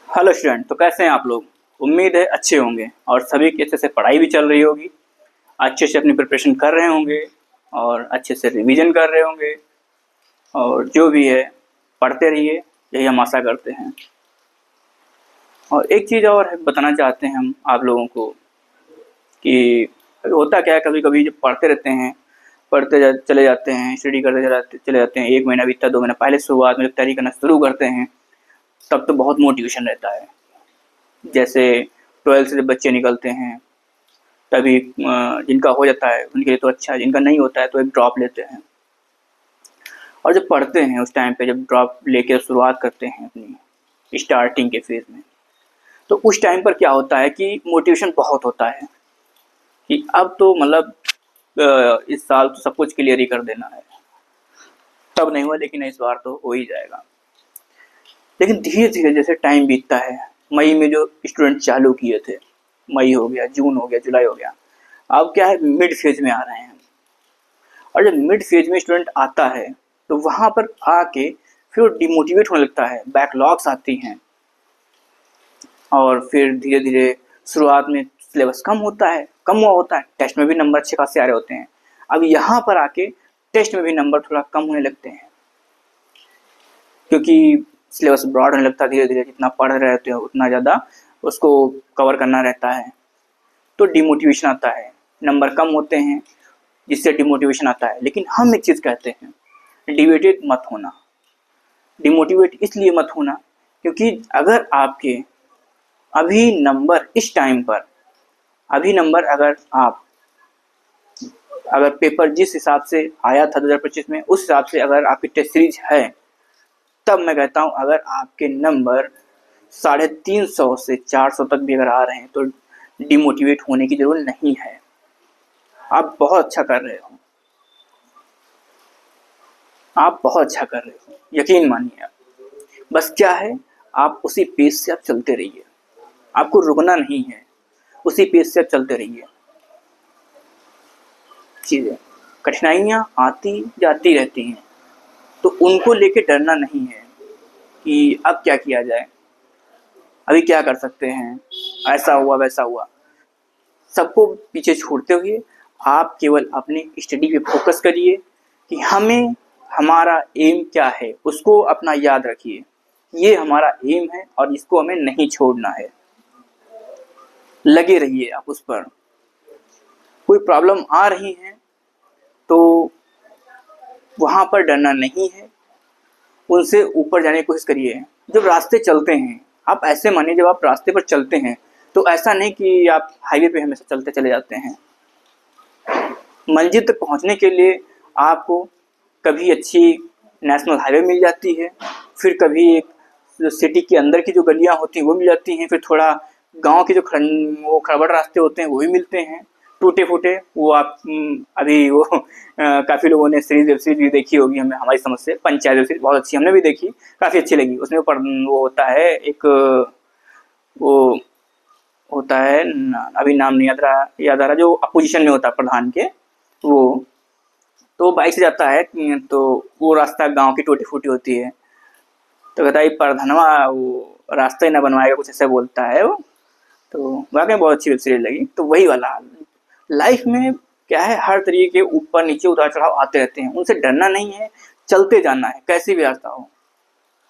Hello student, तो कैसे हैं आप लोग। उम्मीद है अच्छे होंगे और सभी की अच्छे से पढ़ाई भी चल रही होगी। अच्छे से अपनी प्रिपरेशन कर रहे होंगे और अच्छे से रिवीजन कर रहे होंगे और जो भी है पढ़ते रहिए, यही हम आशा करते हैं। और एक चीज़ और बताना चाहते हैं हम आप लोगों को कि होता क्या है, कभी कभी जब पढ़ते रहते हैं, चले जाते हैं, स्टडी करते चले जाते हैं, 1 महीना बीतता, 2 महीना, पहले शुरुआत में जब तैयारी करना शुरू करते हैं तब तो बहुत मोटिवेशन रहता है। जैसे 12th से जब बच्चे निकलते हैं तभी जिनका हो जाता है उनके लिए तो अच्छा है, जिनका नहीं होता है तो एक ड्रॉप लेते हैं। और जब पढ़ते हैं उस टाइम पे जब ड्रॉप लेके शुरुआत करते हैं अपनी स्टार्टिंग के फेज़ में, तो उस टाइम पर क्या होता है कि मोटिवेशन बहुत होता है कि अब तो मतलब इस साल तो सब कुछ क्लियर ही कर देना है। तब नहीं हुआ, लेकिन इस बार तो हो ही जाएगा। लेकिन धीरे धीरे जैसे टाइम बीतता है, मई में जो स्टूडेंट चालू किए थे, मई हो गया, जून हो गया, जुलाई हो गया, अब क्या है मिड फेज में आ रहे हैं। और जब मिड फेज में स्टूडेंट आता है तो वहाँ पर आके फिर वो डिमोटिवेट होने लगता है, बैकलॉग्स आती हैं और फिर धीरे धीरे शुरुआत में सिलेबस कम हुआ होता है, टेस्ट में भी नंबर अच्छे खासे आ रहे होते हैं। अब यहाँ पर आके टेस्ट में भी नंबर थोड़ा कम होने लगते हैं क्योंकि सिलेबस ब्रॉड होने लगता है। धीरे धीरे जितना पढ़ रहे होते हैं उतना ज़्यादा उसको कवर करना रहता है, तो डिमोटिवेशन आता है, नंबर कम होते हैं जिससे डिमोटिवेशन आता है। लेकिन हम एक चीज़ कहते हैं, डिमोटिवेट मत होना। डिमोटिवेट इसलिए मत होना क्योंकि अगर आपके अभी नंबर इस टाइम पर अगर पेपर जिस हिसाब से आया था 2025 में, उस हिसाब से अगर आपकी टेस्ट सीरीज है, तब मैं कहता हूँ अगर आपके नंबर 350 से 400 तक भी अगर आ रहे हैं तो डिमोटिवेट होने की जरूरत नहीं है। आप बहुत अच्छा कर रहे हो, यकीन मानिए आप। बस क्या है, आप उसी पेस से आप चलते रहिए, आपको रुकना नहीं है, उसी पेस से आप चलते रहिए। चीज़ें कठिनाइयाँ आती जाती रहती हैं, तो उनको लेके डरना नहीं है कि अब क्या किया जाए, अभी क्या कर सकते हैं, ऐसा हुआ वैसा हुआ। सबको पीछे छोड़ते हुए आप केवल अपनी स्टडी पे फोकस करिए कि हमें हमारा एम क्या है उसको अपना याद रखिए। ये हमारा एम है और इसको हमें नहीं छोड़ना है, लगे रहिए आप उस पर। कोई प्रॉब्लम आ रही है तो वहाँ पर डरना नहीं है, उनसे ऊपर जाने की कोशिश करिए। जब रास्ते चलते हैं, आप ऐसे मानिए जब आप रास्ते पर चलते हैं तो ऐसा नहीं कि आप हाईवे पे हमेशा चलते चले जाते हैं। मंजिल तक पहुंचने के लिए आपको कभी अच्छी नेशनल हाईवे मिल जाती है, फिर कभी एक सिटी के अंदर की जो गलियां होती हैं वो मिल जाती हैं, फिर थोड़ा गांव के जो खड़बड़ रास्ते होते हैं वो भी मिलते हैं, टूटे फूटे। वो आप अभी वो काफ़ी लोगों ने वेब सीरीज भी देखी होगी, हमें हमारी समझ से पंचायत वेब सीरीज बहुत अच्छी, हमने भी देखी, काफ़ी अच्छी लगी। उसमें वो होता है एक वो होता है अभी नाम नहीं याद आ रहा, जो अपोजिशन में होता है प्रधान के, वो तो बाइक से जाता है तो वो रास्ता गांव की टूटी फूटी होती है, तो कहता है प्रधानवा वो रास्ता ही ना बनवाएगा, कुछ ऐसा बोलता है वो। तो वाकई बहुत अच्छी वेब सीरीज लगी। तो वही वाला हाल लाइफ में क्या है, हर तरीके के ऊपर नीचे उतार चढ़ाव आते रहते हैं, उनसे डरना नहीं है, चलते जाना है कैसी भी रास्ता हो।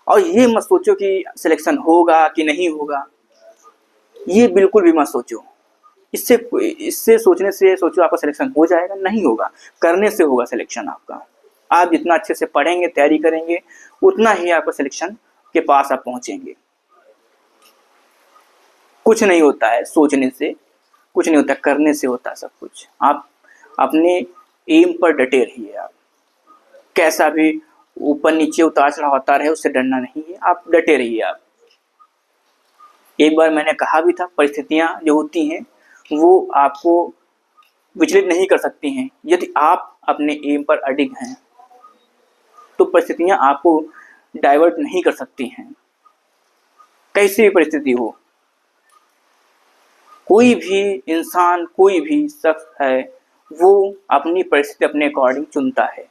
और ये मत सोचो कि सिलेक्शन होगा कि नहीं होगा, ये बिल्कुल भी मत सोचो। इससे सोचने से सोचो आपका सिलेक्शन हो जाएगा, नहीं होगा। करने से होगा सिलेक्शन आपका। आप जितना अच्छे से पढ़ेंगे, तैयारी करेंगे, उतना ही आपका सिलेक्शन के पास आप पहुंचेंगे। कुछ नहीं होता है सोचने से, कुछ नहीं होता, करने से होता है सब कुछ। आप अपने एम पर डटे रहिए। आप कैसा भी ऊपर नीचे उतार चढ़ाव होता रहे, उससे डरना नहीं है, आप डटे रहिए। आप एक बार मैंने कहा भी था, परिस्थितियां जो होती हैं वो आपको विचलित नहीं कर सकती हैं। यदि आप अपने एम पर अडिग हैं तो परिस्थितियां आपको डाइवर्ट नहीं कर सकती हैं, कैसी भी परिस्थिति हो। कोई भी इंसान, कोई भी शख्स है, वो अपनी परिस्थिति अपने अकॉर्डिंग चुनता है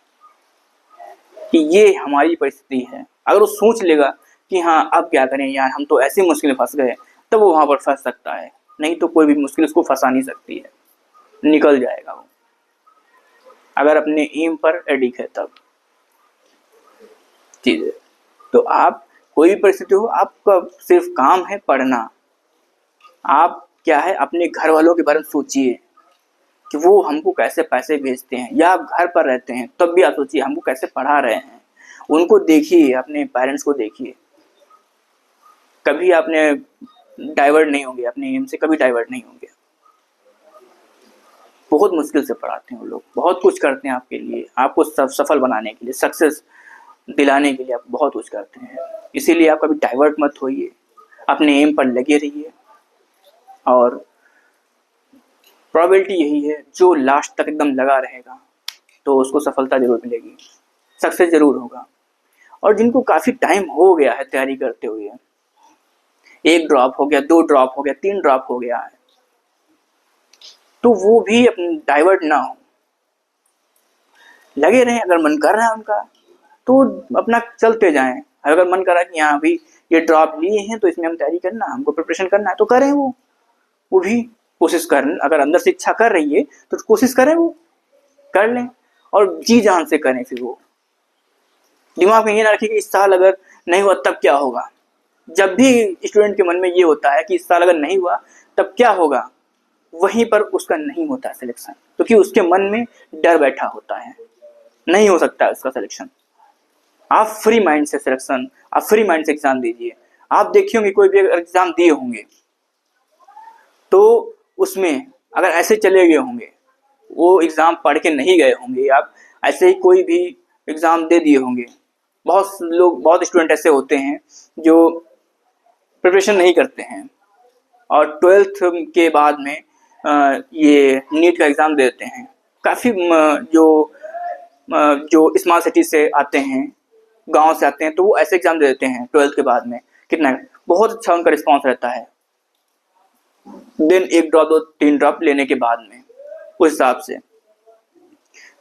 कि ये हमारी परिस्थिति है। अगर वो सोच लेगा कि हाँ अब क्या करें यार, हम तो ऐसी मुश्किल में फंस गए, तब वो वहाँ पर फंस सकता है, नहीं तो कोई भी मुश्किल उसको फंसा नहीं सकती है, निकल जाएगा वो, अगर अपने एम पर एडिक है तब। ठीक है, तो आप कोई भी परिस्थिति हो, आपका सिर्फ काम है पढ़ना। आप क्या है, अपने घर वालों के बारे में सोचिए कि वो हमको कैसे पैसे भेजते हैं, या आप घर पर रहते हैं तब भी आप सोचिए हमको कैसे पढ़ा रहे हैं, उनको देखिए, अपने पेरेंट्स को देखिए। कभी आपने डाइवर्ट नहीं होंगे, अपने एम से कभी डाइवर्ट नहीं होंगे। बहुत मुश्किल से पढ़ाते हैं वो लोग, बहुत कुछ करते हैं आपके लिए, आपको सफल बनाने के लिए, सक्सेस दिलाने के लिए आप बहुत कुछ करते हैं। इसीलिए आप कभी डाइवर्ट मत होइए, अपने एम पर लगे रहिए, और प्रोबेबिलिटी यही है जो लास्ट तक एकदम लगा रहेगा तो उसको सफलता जरूर मिलेगी, सक्सेस जरूर होगा। और जिनको काफ़ी टाइम हो गया है तैयारी करते हुए, 1 ड्रॉप हो गया, 2 ड्रॉप हो गया, 3 ड्रॉप हो गया है, तो वो भी अपने डाइवर्ट ना हो, लगे रहें। अगर मन कर रहा है उनका तो अपना चलते जाएं, अगर मन कर रहा है कि हाँ भाई ये ड्रॉप लिए हैं तो इसमें हम तैयारी करना, हमको प्रिपरेशन करना है, तो करें, वो भी कोशिश करें। अगर अंदर से इच्छा कर रही है तो कोशिश करें, वो कर लें और जी जान से करें। फिर वो दिमाग में ये ना रखिए कि इस साल अगर नहीं हुआ तब क्या होगा। जब भी स्टूडेंट के मन में ये होता है कि इस साल अगर नहीं हुआ तब क्या होगा, वहीं पर उसका नहीं होता सिलेक्शन, क्योंकि उसके मन में डर बैठा होता है, नहीं हो सकता है उसका सिलेक्शन। आप फ्री माइंड से सिलेक्शन, आप फ्री माइंड से एग्जाम दीजिए। आप देखिए होंगे कोई भी एग्जाम दिए होंगे तो उसमें अगर ऐसे चले गए होंगे, वो एग्जाम पढ़ के नहीं गए होंगे, आप ऐसे ही कोई भी एग्जाम दे दिए होंगे। बहुत लोग, बहुत स्टूडेंट ऐसे होते हैं जो प्रिपरेशन नहीं करते हैं और 12th के बाद में ये नीट का एग्ज़ाम देते हैं। काफ़ी जो स्मॉल सिटी से आते हैं, गांव से आते हैं, तो वो ऐसे एग्ज़ाम दे देते हैं 12th के बाद में। कितना बहुत अच्छा उनका रिस्पांस रहता है। देन 1 ड्रॉप 2 3 ड्रॉप लेने के बाद में उस हिसाब से,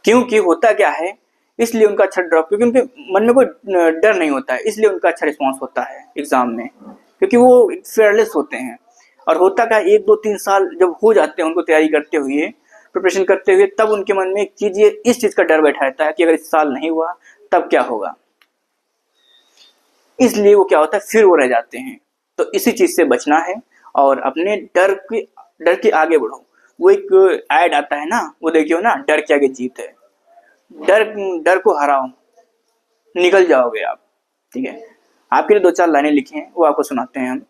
क्योंकि होता क्या है, इसलिए उनका अच्छा ड्रॉप, क्योंकि उनके मन में कोई डर नहीं होता है, इसलिए उनका अच्छा रिस्पांस होता है एग्ज़ाम में, क्योंकि वो फेयरलेस होते हैं। और होता क्या, 1 2 3 साल जब हो जाते हैं उनको तैयारी करते हुए, प्रिपरेशन करते हुए, तब उनके मन में एक चीज़, ये इस चीज़ का डर बैठा रहता है कि अगर इस साल नहीं हुआ तब क्या होगा। इसलिए वो क्या होता है, फिर वो रह जाते हैं। तो इसी चीज़ से बचना है और अपने डर के आगे बढ़ो। वो एक ऐड आता है ना, वो देखियो ना, डर के आगे जीत है। डर को हराओ, निकल जाओगे आप। ठीक है, आपके लिए 2-4 लाइनें लिखी हैं, वो आपको सुनाते हैं हम।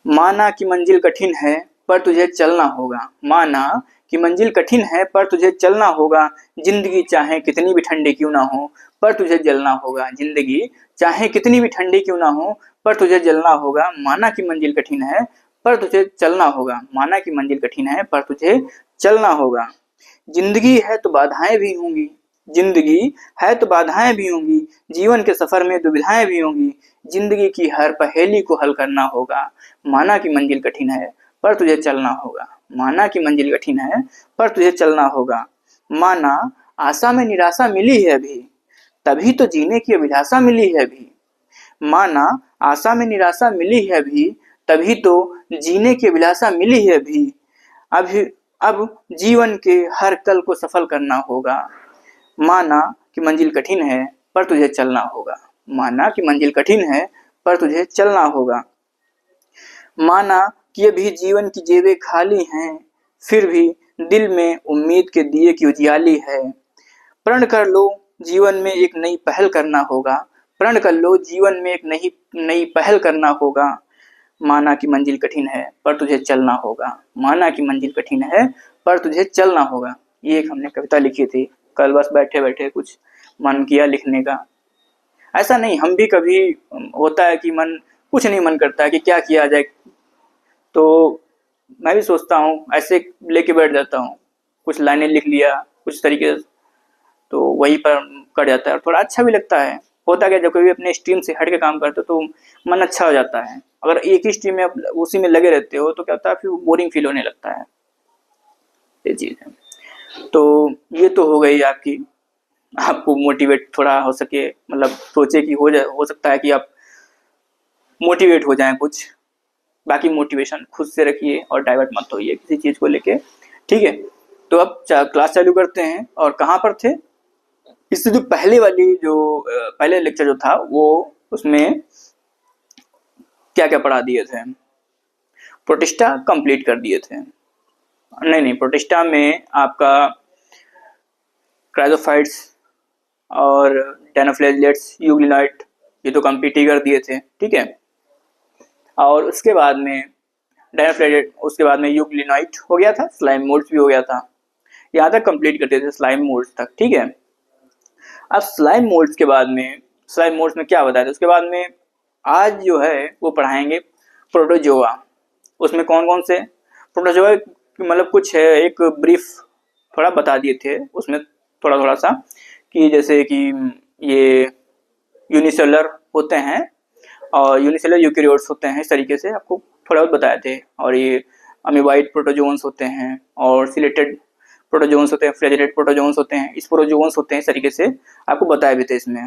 माना कि मंजिल कठिन है पर तुझे चलना होगा, माना कि मंजिल कठिन है पर तुझे चलना होगा, जिंदगी चाहे कितनी भी ठंडी क्यों ना हो पर तुझे जलना होगा, जिंदगी चाहे कितनी भी ठंडी क्यों ना हो पर तुझे जलना होगा। माना कि मंजिल कठिन है पर तुझे चलना होगा, माना कि मंजिल कठिन है पर तुझे चलना होगा। जिंदगी है तो बाधाएं भी होंगी, जिंदगी है तो बाधाएं भी होंगी, जीवन के सफर में दुविधाएं भी होंगी, जिंदगी की हर पहेली को हल करना होगा। माना कि मंजिल कठिन है पर तुझे चलना होगा, माना कि मंजिल कठिन है पर तुझे चलना होगा। माना आशा में निराशा मिली है अभी, तभी तो जीने की अभिलाषा मिली है अभी। माना आशा में निराशा मिली है अभी, तभी तो जीने की अभिलाषा मिली है अभी। अब जीवन के हर कल को सफल करना होगा। माना कि मंजिल कठिन है पर तुझे चलना होगा, माना कि मंजिल कठिन है पर तुझे चलना होगा। माना कि अभी जीवन की जेबें खाली हैं, फिर भी दिल में उम्मीद के दिए की उजियाली है। प्रण कर लो जीवन में एक नई पहल करना होगा, प्रण कर लो जीवन में एक नई पहल करना होगा। माना कि मंजिल कठिन है पर तुझे चलना होगा, माना कि मंजिल कठिन है पर तुझे चलना होगा। ये एक हमने कविता लिखी थी कल, बस बैठे बैठे कुछ मन किया लिखने का। ऐसा नहीं, हम भी कभी होता है कि मन कुछ नहीं मन करता है कि क्या किया जाए, तो मैं भी सोचता हूँ, ऐसे लेके बैठ जाता हूँ, कुछ लाइनें लिख लिया कुछ तरीके से, तो वहीं पर कट जाता है और थोड़ा अच्छा भी लगता है। होता क्या, जब कभी अपने स्ट्रीम से हट के काम करते हो तो मन अच्छा हो जाता है। अगर एक ही स्ट्रीम में उसी में लगे रहते हो तो क्या होता है, फिर बोरिंग फील होने लगता है। ये चीज़ है। तो ये तो हो गई आपकी आपको मोटिवेट थोड़ा हो सके, मतलब सोचे कि हो सकता है कि आप मोटिवेट हो जाएं कुछ। बाकी मोटिवेशन खुद से रखिए और डाइवर्ट मत होइए किसी चीज़ को लेके, ठीक है। तो अब क्लास चालू करते हैं। और कहाँ पर थे, इससे जो पहले वाली जो पहले लेक्चर जो था वो, उसमें क्या क्या पढ़ा दिए थे, प्रोटिस्टा कंप्लीट कर दिए थे। नहीं, प्रोटिस्टा में आपका क्राइजोफाइट्स और डायनोफ्लैगेलेट्स, यूग्लिनाइट, ये तो कंप्लीट ही कर दिए थे, ठीक है। और उसके बाद में डायनोफ्लैगेलेट, उसके बाद में यूग्लिनाइट हो गया था, स्लाइम मोल्ड्स भी हो गया था। यहाँ तक कंप्लीट करते थे, स्लाइम मोल्ड्स तक, ठीक है। अब स्लाइम मोल्ड्स के बाद में, स्लाइम मोल्ड्स में क्या बताया था, उसके बाद में आज जो है वो पढ़ाएंगे प्रोटोजोआ। उसमें कौन कौन से प्रोटोजोआ, मतलब कुछ है, एक ब्रीफ थोड़ा बता दिए थे उसमें, थोड़ा थोड़ा सा, कि जैसे कि ये यूनिसेलुलर होते हैं और यूनिसेलुलर यूकेरियोट्स होते हैं, इस तरीके से आपको थोड़ा बहुत बताए थे। और ये अमीबाइड प्रोटोजोन्स होते हैं और सिलेटेड प्रोटोजोन्स होते हैं, फ्लैजेलेट प्रोटोजोन्स होते हैं, स्पोरोजोन्स होते हैं, इस तरीके से आपको बताए भी थे इसमें।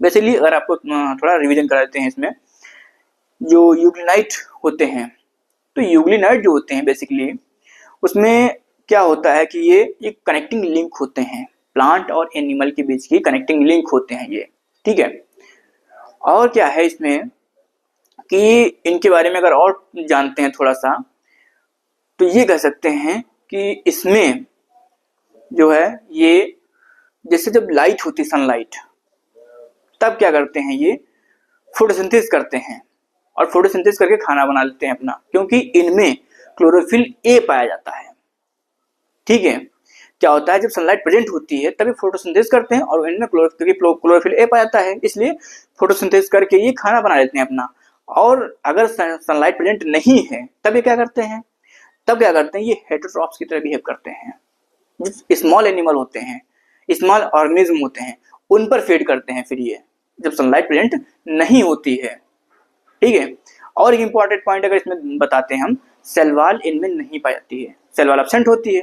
बेसिकली अगर आपको थोड़ा रिवीजन करा देते हैं इसमें, जो यूग्लिनाइट होते हैं, तो यूग्लिनाइट जो होते हैं बेसिकली उसमें क्या होता है कि ये एक कनेक्टिंग लिंक होते हैं, प्लांट और एनिमल के बीच की कनेक्टिंग लिंक होते हैं ये, ठीक है। और क्या है इसमें कि इनके बारे में अगर और जानते हैं थोड़ा सा, तो ये कह सकते हैं कि इसमें जो है ये, जैसे जब लाइट होती है, सनलाइट, तब क्या करते हैं ये फोटोसिंथेसिस करते हैं और फोटोसिंथेसिस करके खाना बना लेते हैं अपना, क्योंकि इनमें क्लोरोफिल ए पाया जाता है, ठीक है। क्या होता है, जब सनलाइट प्रेजेंट होती है तभी फोटोसिंथेसिस करते हैं और इनमें क्लोरोफिल ए पाया जाता है, इसलिए फोटोसिंथेसिस करके ये खाना बना लेते हैं अपना। और अगर सनलाइट प्रेजेंट नहीं है तब ये क्या करते हैं, ये हेटेरोट्रॉप्स की तरह बिहेव करते हैं। जो स्मॉल एनिमल होते हैं, स्मॉल ऑर्गेनिज्म होते हैं, उन पर फीड करते हैं फिर ये, जब सनलाइट प्रेजेंट नहीं होती है, ठीक है। और एक इंपॉर्टेंट पॉइंट अगर इसमें बताते हैं हम, सेल वॉल इनमें नहीं पाई जाती है, सेल वॉल एब्सेंट होती है।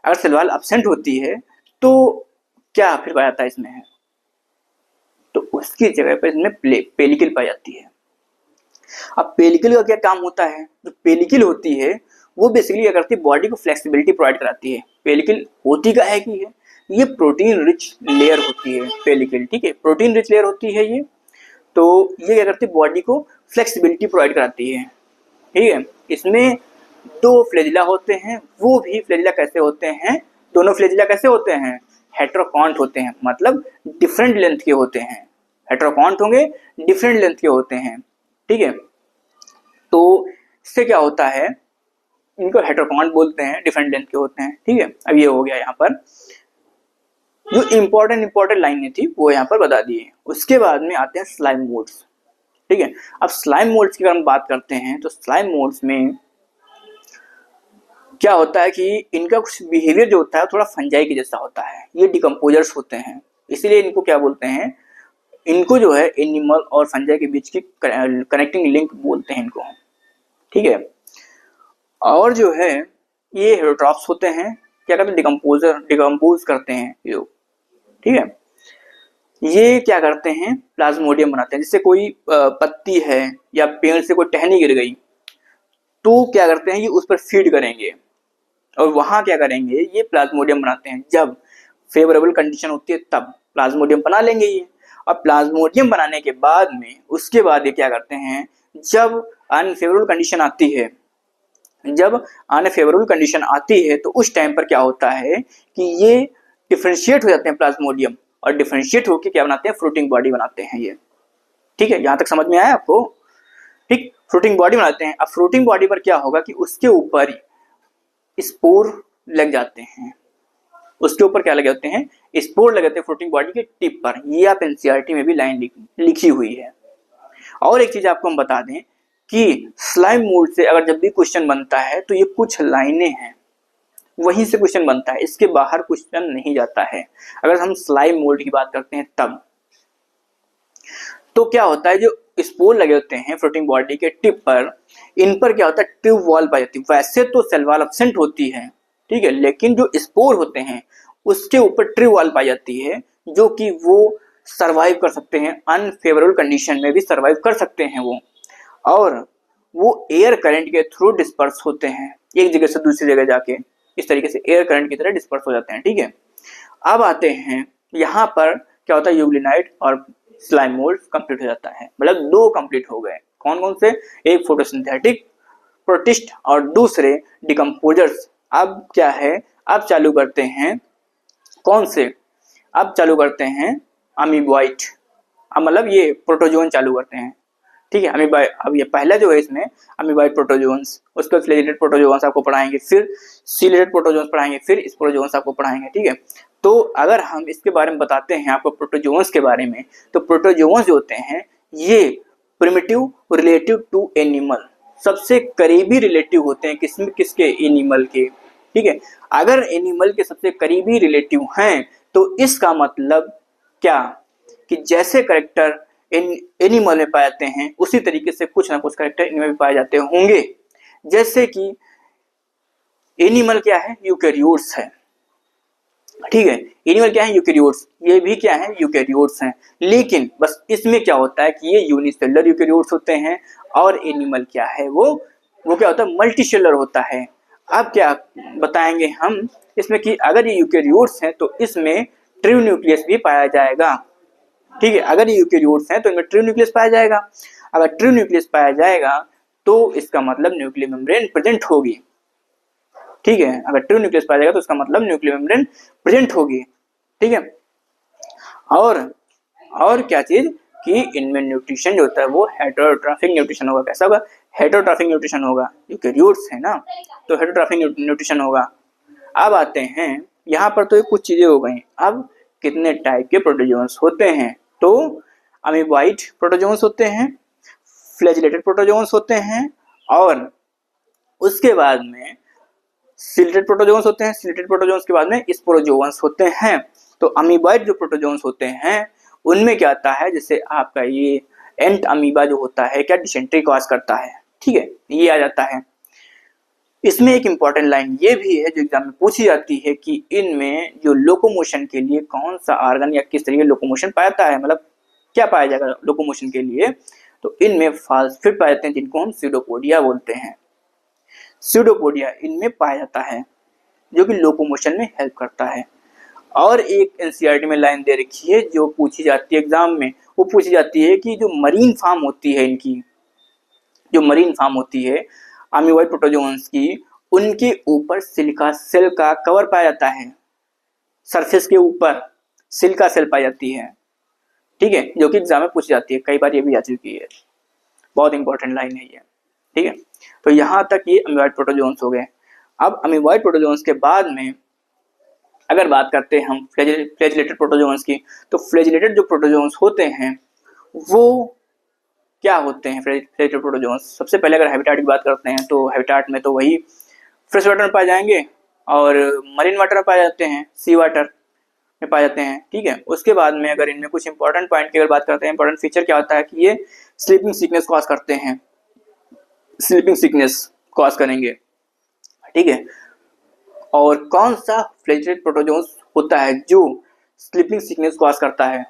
अगर सेल वॉल एब्सेंट होती है तो क्या फिर पाया जाता है इसमें है, तो उसकी जगह पर इसमें पेलिकल पाई जाती है। अब पेलिकल का क्या काम होता है, जो पेलिकल होती है वो बेसिकली क्या करती है, बॉडी को फ्लेक्सिबिलिटी प्रोवाइड कराती है। पेलिकल होती क्या है कि ये प्रोटीन रिच लेयर होती है पेलिकल, ठीक है, प्रोटीन रिच लेयर होती है ये। तो ये क्या करती है, बॉडी को फ्लेक्सिबिलिटी प्रोवाइड कराती है, ठीक है। इसमें दो फ्लैजिला होते हैं, वो भी फ्लैजिला कैसे होते हैं, दोनों फ्लैजिला कैसे होते हैं, हेटेरोकॉन्ट होते हैं, मतलब डिफरेंट लेंथ के होते हैं। हेटेरोकॉन्ट होंगे, डिफरेंट लेंथ के होते हैं, ठीक है। तो इससे क्या होता है, इनको हेटेरोकॉन्ट बोलते हैं, डिफरेंट लेंथ के होते हैं, ठीक है। अब ये हो गया, यहाँ पर जो इंपॉर्टेंट लाइनें थी वो यहाँ पर बता दी है। उसके बाद में आते हैं स्लाइम मोल्ड्स, ठीक है। अब स्लाइम मोल्ड्स की अगर हम बात करते हैं तो स्लाइम मोल्ड्स में क्या होता है कि इनका कुछ बिहेवियर जो होता है थोड़ा फंजाई के जैसा होता है, ये डिकम्पोजर्स होते हैं, इसीलिए इनको क्या बोलते हैं, इनको जो है एनिमल और फंजाई के बीच की कनेक्टिंग लिंक बोलते हैं इनको, ठीक है। और जो है ये हेटेरोट्रॉप्स होते हैं, क्या करते हैं, डिकम्पोज करते हैं ये, ठीक है। ये क्या करते हैं, प्लाज्मोडियम बनाते हैं। जैसे कोई पत्ती है या पेड़ से कोई टहनी गिर गई तो क्या करते हैं, ये उस पर फीड करेंगे और वहां क्या करेंगे, ये प्लाज्मोडियम बनाते हैं। जब फेवरेबल कंडीशन होती है तब प्लाज्मोडियम बना लेंगे ये। और प्लाज्मोडियम बनाने के बाद में उसके बाद ये क्या करते हैं, जब अनफेवरेबल कंडीशन आती है, तो उस टाइम पर क्या होता है कि ये डिफरेंशिएट हो जाते हैं प्लाज्मोडियम, और डिफरेंशिएट होकर क्या बनाते हैं, फ्रूटिंग बॉडी बनाते हैं ये, ठीक है। यहां तक समझ में आया आपको, ठीक। फ्रूटिंग बॉडी बनाते हैं। अब फ्रूटिंग बॉडी पर क्या होगा कि उसके ऊपर स्पोर लग जाते हैं, उसके ऊपर क्या लगे होते हैं, स्पोर लगे होते हैं फ्रूटिंग बॉडी के टिप पर। ये आप एनसीईआरटी में भी लाइन लिखी हुई है। और एक चीज आपको हम बता दें कि स्लाइम मोल्ड से अगर जब भी क्वेश्चन बनता है तो ये कुछ लाइनें हैं, वहीं से क्वेश्चन बनता है, इसके बाहर क्वेश्चन नहीं जाता है। अगर हम स्लाइम मोल्ड की बात करते हैं तब तो क्या होता है, जो स्पोर लगे होते हैं फ्रूटिंग बॉडी के टिप पर, इन पर क्या होता है, ट्यूब वॉल पाई जाती है। वैसे तो सेल वॉल एब्सेंट होती है, ठीक है, लेकिन जो स्पोर होते हैं उसके ऊपर ट्री वॉल पाई जाती है, जो कि वो सरवाइव कर सकते हैं, अनफेवरेबल कंडीशन में भी सरवाइव कर सकते हैं वो, और वो एयर करंट के थ्रू डिस्पर्स होते हैं एक जगह से दूसरी जगह जाके, इस तरीके से एयर करंट की तरह डिस्पर्स हो जाते हैं। ठीक है, अब आते हैं यहाँ पर क्या होता है, यूग्लिनाइट और स्लाइम मोल्ड कंप्लीट हो जाता है, मतलब दो कंप्लीट हो गए। कौन कौन से, एक फोटोसिंथेटिक प्रोटिस्ट और दूसरे डिकम्पोजर्स। अब क्या है, अब चालू करते हैं कौन से, अब चालू करते हैं अमीबॉइट, अब मतलब ये प्रोटोजोन चालू करते हैं। ठीक है, अमीबॉय, अब ये पहला जो है इसमें अमीबॉइड प्रोटोजोन्स, उसके बाद फ्लैजिलेटेड प्रोटोजोन्स आपको पढ़ाएंगे, फिर सीलेटेड प्रोटोजोन्स पढ़ाएंगे, फिर स्पोरोजोन्स आपको पढ़ाएंगे। ठीक है, तो अगर हम इसके बारे में बताते हैं आपको प्रोटोजोन्स के बारे में, तो प्रोटोजोन्स जो होते हैं ये प्रिमिटिव रिलेटिव टू एनिमल, सबसे करीबी रिलेटिव होते हैं किसमें, किसके, एनिमल के। ठीक है, अगर एनिमल के सबसे करीबी रिलेटिव हैं तो इसका मतलब क्या, कि जैसे करेक्टर एनिमल में पाए जाते हैं उसी तरीके से कुछ ना कुछ करेक्टर इनमें भी पाए जाते होंगे। जैसे कि एनिमल क्या है, यूकैरियोट्स है। ठीक है, एनिमल क्या है, यूकैरियोट्स, ये भी क्या है, यूकैरियोट्स हैं। लेकिन बस इसमें क्या होता है कि ये यूनिसेलुलर यूकैरियोट्स होते हैं, और एनिमल क्या है, वो क्या होता है, मल्टीसेलुलर होता है। अब क्या बताएंगे हम इसमें कि अगर ये यूकैरियोट्स हैं तो इसमें ट्रू न्यूक्लियस भी पाया जाएगा। ठीक है, अगर ये यूकैरियोट्स हैं तो इनमें ट्रू न्यूक्लियस पाया जाएगा। अगर ट्रू न्यूक्लियस पाया जाएगा तो इसका मतलब न्यूक्लियर मेम्ब्रेन प्रेजेंट होगी। ठीक है, अगर ट्रू न्यूक्लियस पाया जाएगा तो इसका मतलब न्यूक्लियर मेम्ब्रेन प्रेजेंट होगी। ठीक है, और क्या चीज कि इनमें न्यूट्रिशन जो होता है वो हेटेरोट्रॉफिक न्यूट्रिशन होगा। कैसा होगा, हेटेरोट्रॉफिक न्यूट्रिशन होगा, यूकैरियोट्स है ना, तो हेटेरोट्रॉफिक न्यूट्रिशन होगा। अब आते हैं यहाँ पर, तो ये कुछ चीजें हो गई। अब कितने टाइप के प्रोटोजोन्स होते हैं, तो अमीबॉइड प्रोटोजोन्स होते हैं, फ्लैजिलेटेड प्रोटोजोन्स होते हैं, और उसके बाद में सिलेटेड प्रोटोजोन्स होते हैं। सिलेटेड प्रोटोजोन्स के बाद में स्पोरोजोन्स होते हैं। तो अमीबॉइड जो प्रोटोजोन्स होते हैं उनमें क्या आता है, जैसे आपका ये एंट अमीबा जो होता है क्या डिसेंट्री कॉज करता है। ठीक है, ये आ जाता है। इसमें एक इंपॉर्टेंट लाइन ये भी है जो एग्जाम में पूछी जाती है कि इनमें जो लोकोमोशन के लिए कौन सा ऑर्गन या किस तरीके लोकोमोशन पाता है, मतलब क्या पाया जाएगा लोकोमोशन के लिए, तो इनमें फास्फेट पाए जाते हैं जिनको हम स्यूडोपोडिया बोलते हैं। स्यूडोपोडिया इनमें पाया जाता है जो कि लोकोमोशन में हेल्प करता है। और एक एनसीईआरटी में लाइन दे रखी है जो पूछी जाती है एग्जाम में, वो पूछी जाती है कि जो मरीन फार्म होती है, इनकी जो मरीन फार्म होती है अमीबॉइड प्रोटोजोन्स की, उनके ऊपर सिलिका सेल का कवर पाया जाता है, सरफेस के ऊपर सिलिका सेल पाई जाती है। ठीक है, जो कि एग्जाम में पूछी जाती है, कई बार ये भी आ चुकी है, बहुत इंपॉर्टेंट लाइन है ये। ठीक है, तो यहाँ तक ये अमीबॉइड प्रोटोजोन्स हो गए। अब अमीबॉइड प्रोटोजोन्स के बाद में अगर बात करते हैं हम फ्लैजिलेटेड प्रोटोजोन्स की, तो फ्लैजिलेटेड जो प्रोटोजोन्स होते हैं वो क्या होते हैं, फ्लैजिलेटेड प्रोटोजोन्स। सबसे पहले अगर हैबिटाट की बात करते हैं तो हैबिटाट में तो वही फ्रेश वाटर में पाए जाएंगे और मरीन वाटर में पाए जाते हैं, सी वाटर में पाए जाते हैं। ठीक है, उसके बाद में अगर इनमें कुछ इंपॉर्टेंट पॉइंट की अगर बात करते हैं, इंपॉर्टेंट फीचर क्या होता है कि ये स्लीपिंग सिकनेस कॉज करते हैं, स्लीपिंग सिकनेस कॉज करेंगे। ठीक है, और कौन सा फ्लैजिलेटेड प्रोटोजोन्स होता है जो स्लीपिंग सिकनेस कॉज करता है,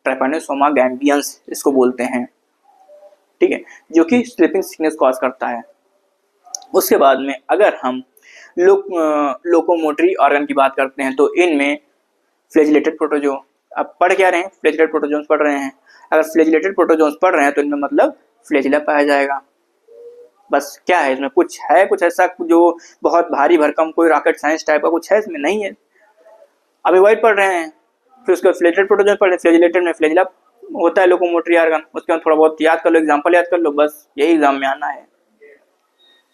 ट्राइपैनोसोमा गैम्बियंस इसको बोलते हैं। ठीक है, जो कि स्लीपिंग सिकनेस कॉज करता है। उसके बाद में अगर हम लोकोमोटरी ऑर्गन की बात करते हैं तो इनमें फ्लैजिलेटेड प्रोटोजोन, अब पढ़ क्या रहे हैं, फ्लैजिलेटेड प्रोटोजोन्स पढ़ रहे हैं। अगर फ्लैजिलेटेड प्रोटोजोन्स पढ़ रहे हैं तो इनमें मतलब फ्लैजिला पाया जाएगा। बस क्या है इसमें, कुछ ऐसा जो बहुत भारी भरकम कोई रॉकेट साइंस टाइप का कुछ है इसमें नहीं है। अमीबॉइड पढ़ रहे हैं, फिर उसके बाद फ्लैजिलेटेड प्रोटोजोन पढ़ रहे हैं, फ्लैजिलेटेड में फ्लैजिला होता है लोकोमोटरी ऑर्गन, उसके बाद थोड़ा बहुत याद कर लो, एग्जांपल याद कर लो, बस यही एग्जाम में आना है।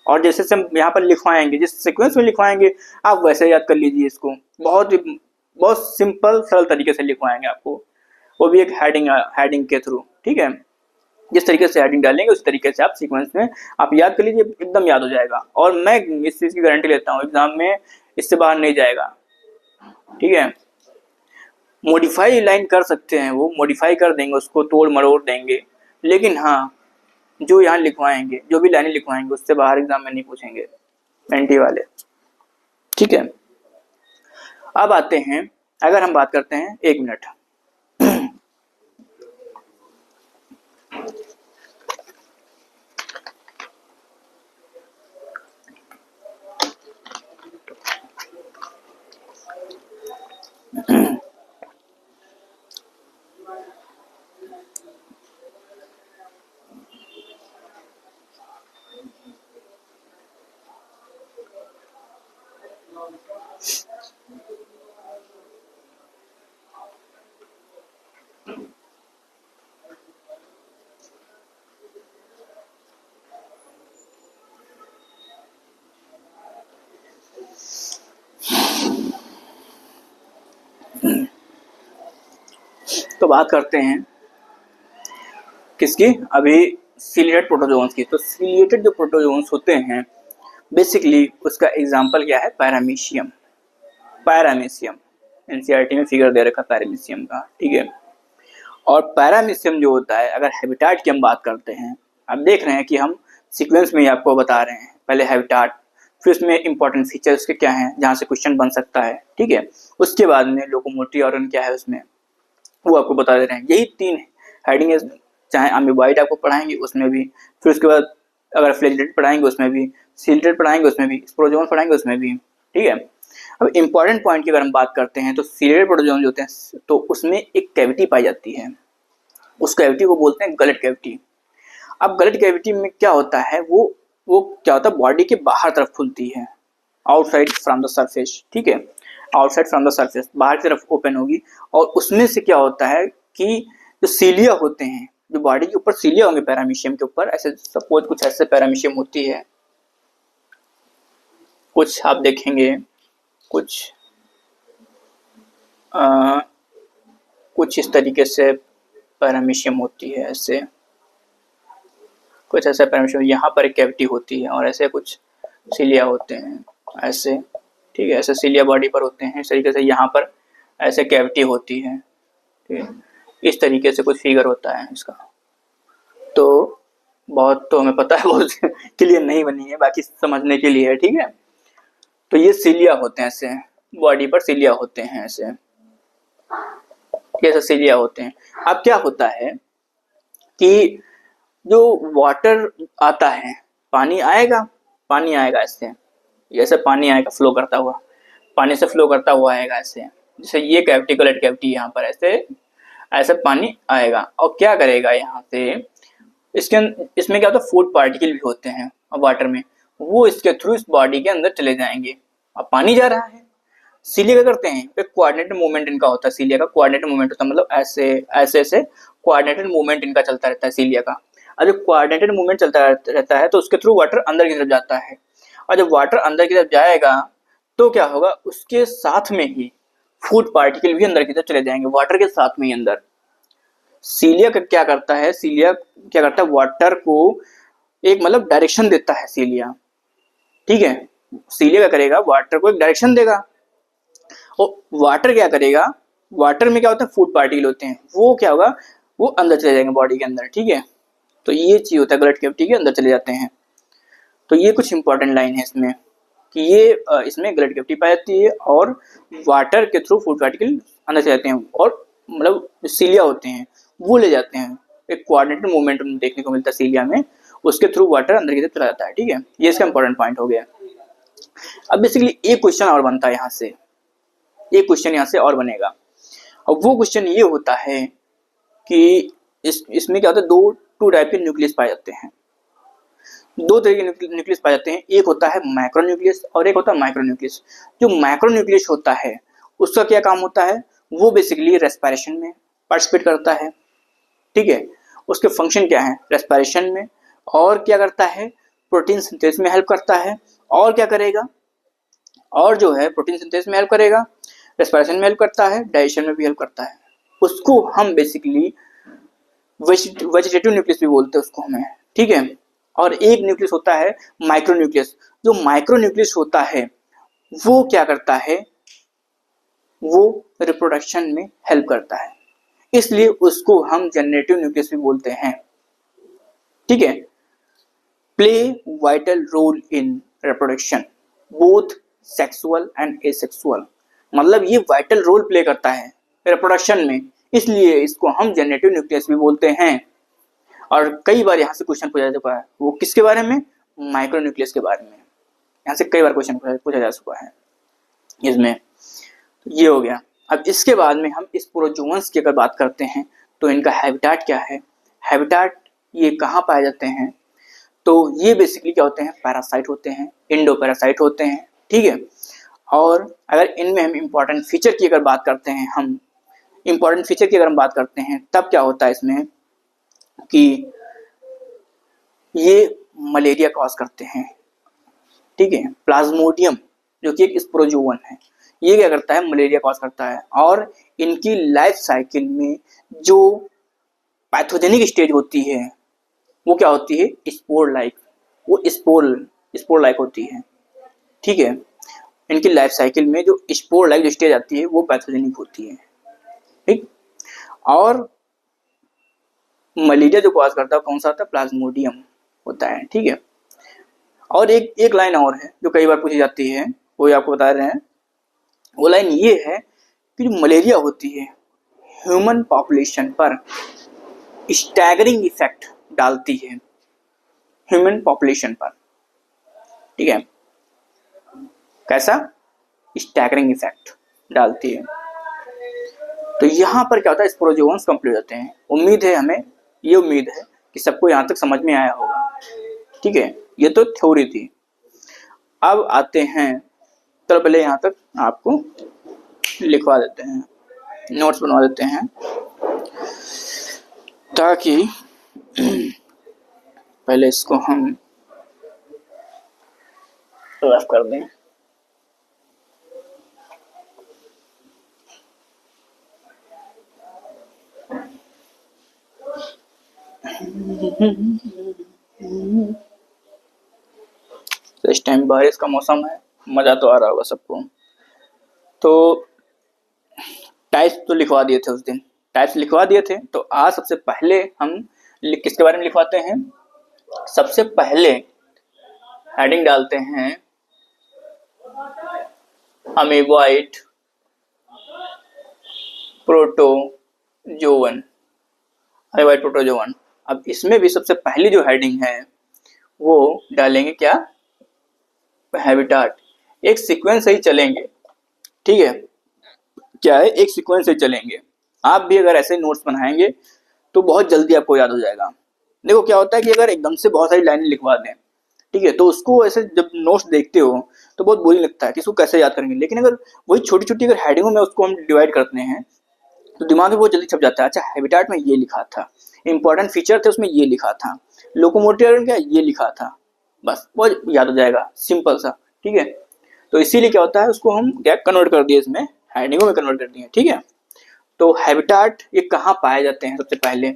और जैसे से हम यहाँ पर लिखवाएंगे, जिस सीक्वेंस में लिखवाएंगे आप वैसे याद कर लीजिए इसको, बहुत सिंपल सरल तरीके से लिखवाएंगे आपको, वो भी एक हेडिंग के थ्रू। ठीक है, जिस तरीके से हेडिंग डालेंगे उस तरीके से आप सीक्वेंस में आप याद कर लीजिए, एकदम याद हो जाएगा। और मैं इस चीज़ की गारंटी लेता हूँ एग्जाम में इससे बाहर नहीं जाएगा। ठीक है, मॉडिफाई लाइन कर सकते हैं, वो मॉडिफाई कर देंगे, उसको तोड़ मरोड़ देंगे, लेकिन हाँ जो यहाँ लिखवाएंगे, जो भी लाइनें लिखवाएंगे उससे बाहर एग्जाम में नहीं पूछेंगे एनटी वाले। ठीक है, अब आते हैं, अगर हम बात करते हैं 1 मिनट, तो बात करते हैं किसकी, अभी सीलिएटेड प्रोटोजोन्स की। तो सीलिएटेड जो प्रोटोजोन्स होते हैं बेसिकली उसका एग्जांपल क्या है, पैरामीशियम। पैरामीशियम एनसीईआरटी में फिगर दे रखा पैरामीशियम का, ठीक है। और पैरामीशियम जो होता है, अगर हैबिटाट की हम बात करते हैं, आप देख रहे हैं कि हम सीक्वेंस में ही आपको बता रहे हैं, पहले हैबिटाट, फिर उसमें इंपॉर्टेंट फीचर्स के क्या हैं जहाँ से क्वेश्चन बन सकता है, ठीक है। उसके बाद में लोकोमोटरी ऑर्गन क्या है उसमें, वो आपको बता दे रहे हैं। यही 3 हेडिंग है, चाहे अमीबाइड आपको पढ़ाएंगे उसमें भी, फिर उसके बाद अगर फ्लैजिलेटेड पढ़ाएंगे उसमें भी, सीलिएटेड पढ़ाएंगे उसमें भी, स्पोरोजोन पढ़ाएंगे उसमें भी, ठीक है। अब इंपॉर्टेंट पॉइंट की अगर हम बात करते हैं तो सीलिएटेड प्रोटोजोन जो होते हैं तो उसमें एक कैविटी पाई जाती है, उस कैविटी को बोलते हैं गलट कैविटी। अब गलट कैविटी में क्या होता है, वो क्या होता है, बॉडी के बाहर तरफ खुलती है, आउटसाइड फ्रॉम द सरफेस, ठीक है। आउटसाइड फ्रॉम द सरफेस, बाहर की तरफ ओपन होगी, और उसमें से क्या होता है कि जो सीलिया होते हैं, जो बॉडी के ऊपर सीलिया होंगे पैरामीशियम के ऊपर, ऐसे सपोज कुछ ऐसे पैरामीशियम होती है, कुछ आप देखेंगे कुछ कुछ इस तरीके से पैरामीशियम होती है, ऐसे कुछ ऐसा पैरामीशियम, यहाँ पर एक कैविटी होती है, और ऐसे कुछ सीलिया होते हैं ऐसे, ठीक है। ऐसे सीलिया बॉडी पर होते हैं, इस तरीके से यहाँ पर ऐसे कैविटी होती है, ठीक है। इस तरीके से कुछ फिगर होता है इसका। तो बहुत तो हमें पता है, बहुत क्लियर नहीं बनी है, बाकी समझने के लिए है, ठीक है। तो ये सीलिया होते हैं, ऐसे बॉडी पर सीलिया होते हैं, ऐसे कैसे सीलिया होते हैं। अब क्या होता है कि जो वाटर आता है, पानी आएगा ऐसे, जैसे पानी आएगा फ्लो करता हुआ, पानी से फ्लो करता हुआ आएगा ऐसे, जैसे ये कैविटी गलट कैविटी, यहाँ पर ऐसे ऐसे पानी आएगा, और क्या करेगा यहाँ से, इसमें क्या होता है, फूड पार्टिकल भी होते हैं वाटर में, वो इसके थ्रू इस बॉडी के अंदर चले जाएंगे। अब पानी जा रहा है, सीलिया क्या करते हैं, एक कोऑर्डिनेटेड मूवमेंट इनका होता है, सीलिया का कोऑर्डिनेटेड मूवमेंट होता है, मतलब ऐसे ऐसे ऐसे कोऑर्डिनेटेड मूवमेंट इनका चलता रहता है सीलिया का। और जब कोऑर्डिनेटेड मूवमेंट चलता रहता है तो उसके थ्रू वाटर अंदर की तरफ जाता है, और जब वाटर अंदर की तरफ जाएगा तो क्या होगा, उसके साथ में ही फूड पार्टिकल भी अंदर की तरफ चले जाएंगे, वाटर के साथ में ही अंदर। सीलिया क्या करता है, सीलिया क्या करता है, वाटर को एक मतलब डायरेक्शन देता है सीलिया, ठीक है। सीलिया क्या करेगा, वाटर को एक डायरेक्शन देगा, और वाटर क्या करेगा, वाटर में क्या होता है, फूड पार्टिकल होते हैं, वो क्या होगा, वो अंदर चले जाएंगे बॉडी के अंदर, ठीक है। तो ये चीज होता है, गलट कैविटी के अंदर चले जाते हैं। तो ये कुछ इंपॉर्टेंट लाइन है इसमें कि ये इसमें गलट कैविटी पाई जाती है, और वाटर के थ्रू फूड पार्टिकल अंदर चले जाते हैं, और मतलब सीलिया होते हैं वो ले जाते हैं, एक कोऑर्डिनेटेड मूवमेंट देखने को मिलता है सीलिया में, उसके थ्रू वाटर अंदर की तरफ चला जाता है, ठीक है। ये इसका इंपॉर्टेंट पॉइंट हो गया। अब बेसिकली एक क्वेश्चन और बनता है यहाँ से, एक क्वेश्चन यहाँ से और बनेगा, और वो क्वेश्चन ये होता है कि इसमें क्या होता है, टू टाइप के न्यूक्लियस पाए जाते हैं, 2 तरह के न्यूक्लियस पाए जाते हैं, एक होता है मैक्रो न्यूक्लियस और एक होता है माइक्रो न्यूक्लियस। जो मैक्रो न्यूक्लियस होता है उसका क्या काम होता है, वो बेसिकली रेस्पिरेशन में पार्टिसिपेट करता है, ठीक है। उसके फंक्शन क्या है, रेस्पिरेशन में, और क्या करता है, प्रोटीन सिंथेसिस में हेल्प करता है, और क्या करेगा, और जो है प्रोटीन सिंथेसिस में हेल्प करेगा, रेस्पिरेशन में हेल्प करता है, डाइजेशन में भी हेल्प करता है। उसको हम बेसिकली वेजिटेटिव न्यूक्लियस भी बोलते हैं उसको हमें, ठीक है। और एक न्यूक्लियस होता है माइक्रो न्यूक्लियस। जो माइक्रो न्यूक्लियस होता है वो क्या करता है, वो रिप्रोडक्शन में हेल्प करता है, इसलिए उसको हम जनरेटिव न्यूक्लियस भी बोलते हैं, ठीक है। Play vital role in reproduction both sexual and asexual. मतलब ये वाइटल रोल प्ले करता है रिप्रोडक्शन में, इसलिए इसको हम जेनेटिव न्यूक्लियस भी बोलते हैं। और कई बार यहाँ से क्वेश्चन पूछा जा चुका है, वो किसके बारे में, माइक्रो न्यूक्लियस के बारे में, यहाँ से कई बार क्वेश्चन पूछा जा चुका है इसमें। ये हो गया। अब इसके बाद में हम इस प्रोटोजोअन्स की अगर बात करते हैं तो इनका हैबिटेट क्या है, हैबिटेट ये कहाँ पाए जाते हैं, तो ये बेसिकली क्या होते हैं, पैरासाइट होते हैं, इंडो पैरासाइट होते हैं, ठीक है। और अगर इनमें हम इम्पॉर्टेंट फीचर की अगर बात करते हैं, तब क्या होता है इसमें कि ये मलेरिया कॉज करते हैं, ठीक है। प्लाज्मोडियम जो कि एक स्पोरोजोवन है, ये क्या करता है, मलेरिया कॉज करता है। और इनकी लाइफ साइकिल में जो पैथोजेनिक स्टेज होती है वो क्या होती है, स्पोर लाइक, वो स्पोर लाइक होती है, ठीक है। इनकी लाइफ साइकिल में जो स्पोर लाइक जो स्टेज आती है वो पैथोजेनिक होती है, ठीक। और मलेरिया जो कॉज करता है कौन सा होता है, प्लाज्मोडियम होता है, ठीक है। और एक लाइन और है जो कई बार पूछी जाती है, वो आपको बता रहे हैं। वो लाइन ये है कि मलेरिया होती है ह्यूमन पॉपुलेशन पर स्टैगरिंग इफेक्ट डालती है, ह्यूमन पॉपुलेशन पर, ठीक है। कैसा, स्टैगरिंग इफेक्ट डालती है। तो यहाँ पर क्या होता है, स्पोरोजोअन्स कंप्लीट होते हैं। उम्मीद है कि सबको यहाँ तक समझ में आया होगा, ठीक है। ये तो थ्योरी थी। अब आते हैं, तो पहले यहाँ तक आपको लिखवा देते हैं, नोट्स बनवा देते हैं ताकि पहले इसको हम रफ कर दें। तो इस टाइम बारिश का मौसम है, मजा तो आ रहा होगा सबको। तो टाइप्स तो लिखवा दिए थे उस दिन, तो आज सबसे पहले हम किसके बारे में लिखवाते हैं, सबसे पहले हेडिंग डालते हैं अमीबॉइड प्रोटोजोवन। अब इसमें भी सबसे पहली जो हेडिंग है वो डालेंगे क्या, हैबिटेट। एक सीक्वेंस से ही चलेंगे, ठीक है। क्या है, एक सीक्वेंस से चलेंगे। आप भी अगर ऐसे नोट्स बनाएंगे तो बहुत जल्दी आपको याद हो जाएगा। देखो क्या होता है कि अगर एकदम से बहुत सारी लाइनें लिखवा दें, ठीक है, तो उसको ऐसे जब नोट्स देखते हो तो बहुत बोरिंग लगता है कि इसको कैसे याद करेंगे। लेकिन अगर वही छोटी छोटी अगर हेडिंगों में उसको हम डिवाइड करते हैं तो दिमाग में बहुत जल्दी छप जाता है। अच्छा, हैबिटेट में ये लिखा था, इंपॉर्टेंट फीचर थे उसमें ये लिखा था, लोकोमोटिव क्या ये लिखा था, बस बहुत याद हो जाएगा, सिंपल सा, ठीक है। तो इसीलिए क्या होता है, उसको हम क्या कन्वर्ट कर दिए, इसमें हेडिंगों में कन्वर्ट कर दिए, ठीक है। तो हैबिटेट ये कहाँ पाए जाते हैं सबसे पहले,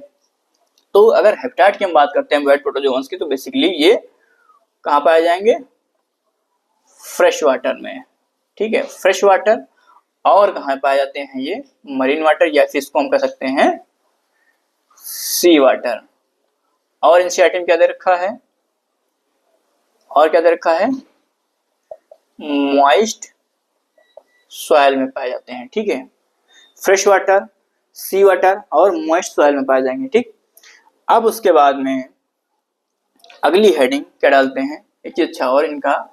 तो अगर हैबिटेट की हम बात करते हैं वेट प्रोटोजोअन्स की, तो बेसिकली ये कहाँ पाए जाएंगे, फ्रेश वाटर में, ठीक है, फ्रेश वाटर। और कहाँ पाए जाते हैं ये, मरीन वाटर, या फिर इसको हम कह सकते हैं सी वाटर। और एनसीईआरटी में क्या दे रखा है, मॉइस्ट सॉइल में पाए जाते हैं, ठीक है। फ्रेश वाटर, सी वाटर और मॉइस्ट सॉइल में पाए जाएंगे, ठीक। अब उसके बाद में अगली हेडिंग क्या डालते हैं, एक चीज अच्छा और इनका,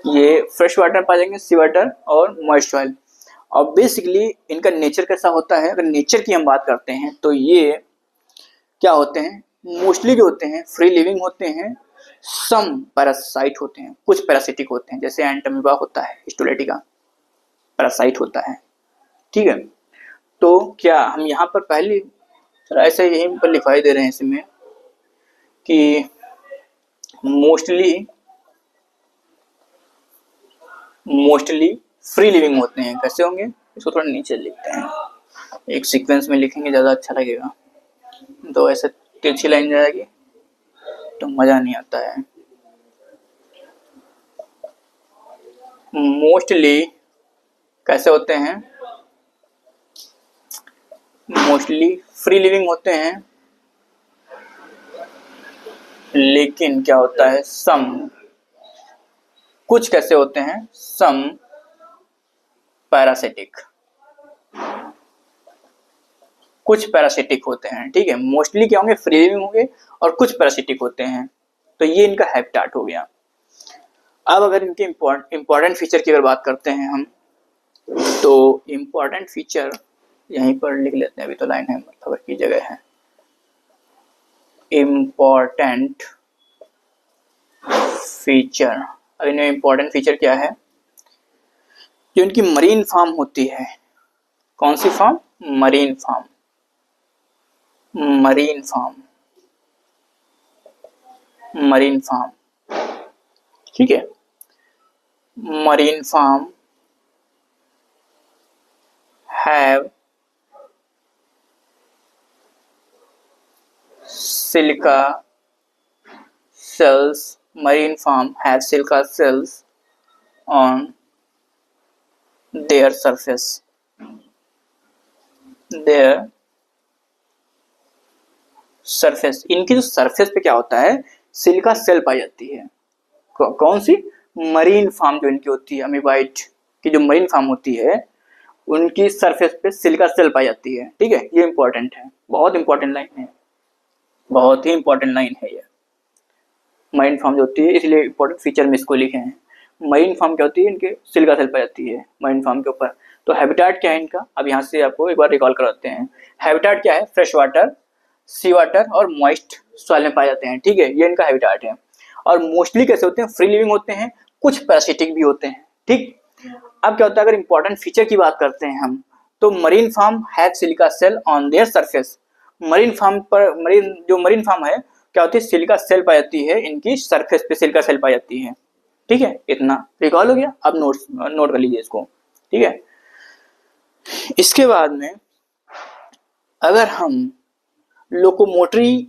ये फ्रेश वाटर पाए जाएंगे, सी वाटर और मॉइस्ट सॉइल। और बेसिकली इनका नेचर कैसा होता है, अगर नेचर की हम बात करते हैं तो ये क्या होते हैं, मोस्टली जो होते हैं फ्री लिविंग होते हैं, सम पैरासाइट होते हैं, कुछ पैरासिटिक होते हैं, जैसे एंटमीबा होता है, हिस्टोलेटिका पैरासाइट होता है, ठीक है। तो क्या हम यहाँ पर पहली ऐसे यहीं पर लिखाई दे रहे हैं इसमें कि मोस्टली फ्री लिविंग होते हैं। कैसे होंगे, इसको थोड़ा नीचे लिखते हैं, एक सीक्वेंस में लिखेंगे ज़्यादा अच्छा लगेगा, तो ऐसे तिरछी लाइन जाएगी तो मज़ा नहीं आता है। मोस्टली कैसे होते हैं, मोस्टली फ्री लिविंग होते हैं, लेकिन क्या होता है, सम कुछ कैसे होते हैं, सम पैरासिटिक, कुछ पैरासिटिक होते हैं, ठीक है। मोस्टली क्या होंगे, फ्री लिविंग होंगे और कुछ पैरासिटिक होते हैं। तो ये इनका हैबिटेट हो गया। अब अगर इनके इंपॉर्टेंट फीचर की अगर बात करते हैं हम, तो इंपॉर्टेंट फीचर यहीं पर लिख लेते हैं, अभी तो लाइन है मतलब की जगह है। इम्पॉर्टेंट फीचर, अब इनमें इम्पॉर्टेंट फीचर क्या है, जो इनकी मरीन फार्म होती है, कौन सी farm, marine farm, marine farm, marine farm, ठीक है। Marine farm have silica cells, marine farm have silica cells on their surface, their surface, इनकी जो सरफेस पे क्या होता है, सिलिका सेल पाई जाती है। कौन सी, मरीन फार्म जो इनकी होती है, अमीबाइट की जो मरीन फार्म होती है, उनकी सरफेस पे सिलिका सेल पाई जाती है, ठीक है। ये इंपॉर्टेंट है, बहुत इंपॉर्टेंट लाइन है, बहुत ही इंपॉर्टेंट लाइन है ये। मरीन फार्म जो होती है, इसलिए इंपॉर्टेंट फीचर में इसको लिखे हैं। मरीन फार्म क्या होती है, इनके सिलिका सेल पाई जाती है मरीन फार्म के ऊपर। तो हैबिटेट क्या है इनका, अब यहाँ से आपको एक बार रिकॉल कराते हैं। हैबिटेट क्या है, फ्रेश वाटर, सी वाटर और मॉइस्ट सॉइल में पाए जाते हैं, ठीक है। ये इनका हैबिटेट है। और मोस्टली कैसे होते हैं, फ्री लिविंग होते हैं, कुछ पैरासिटिक भी होते हैं, ठीक। अब क्या होता है, अगर इंपॉर्टेंट फीचर की बात करते हैं हम, तो marine farm have silica cell on their surface, marine form पर, मरीन फार्म है, क्या होती है, सिलिका सेल पाई जाती है, इनकी सरफेस पे सिलिका सेल पाई जाती है, ठीक है। इतना रिकॉल हो गया, अब नोट कर लीजिए इसको, ठीक है। इसके बाद में अगर हम लोकोमोटरी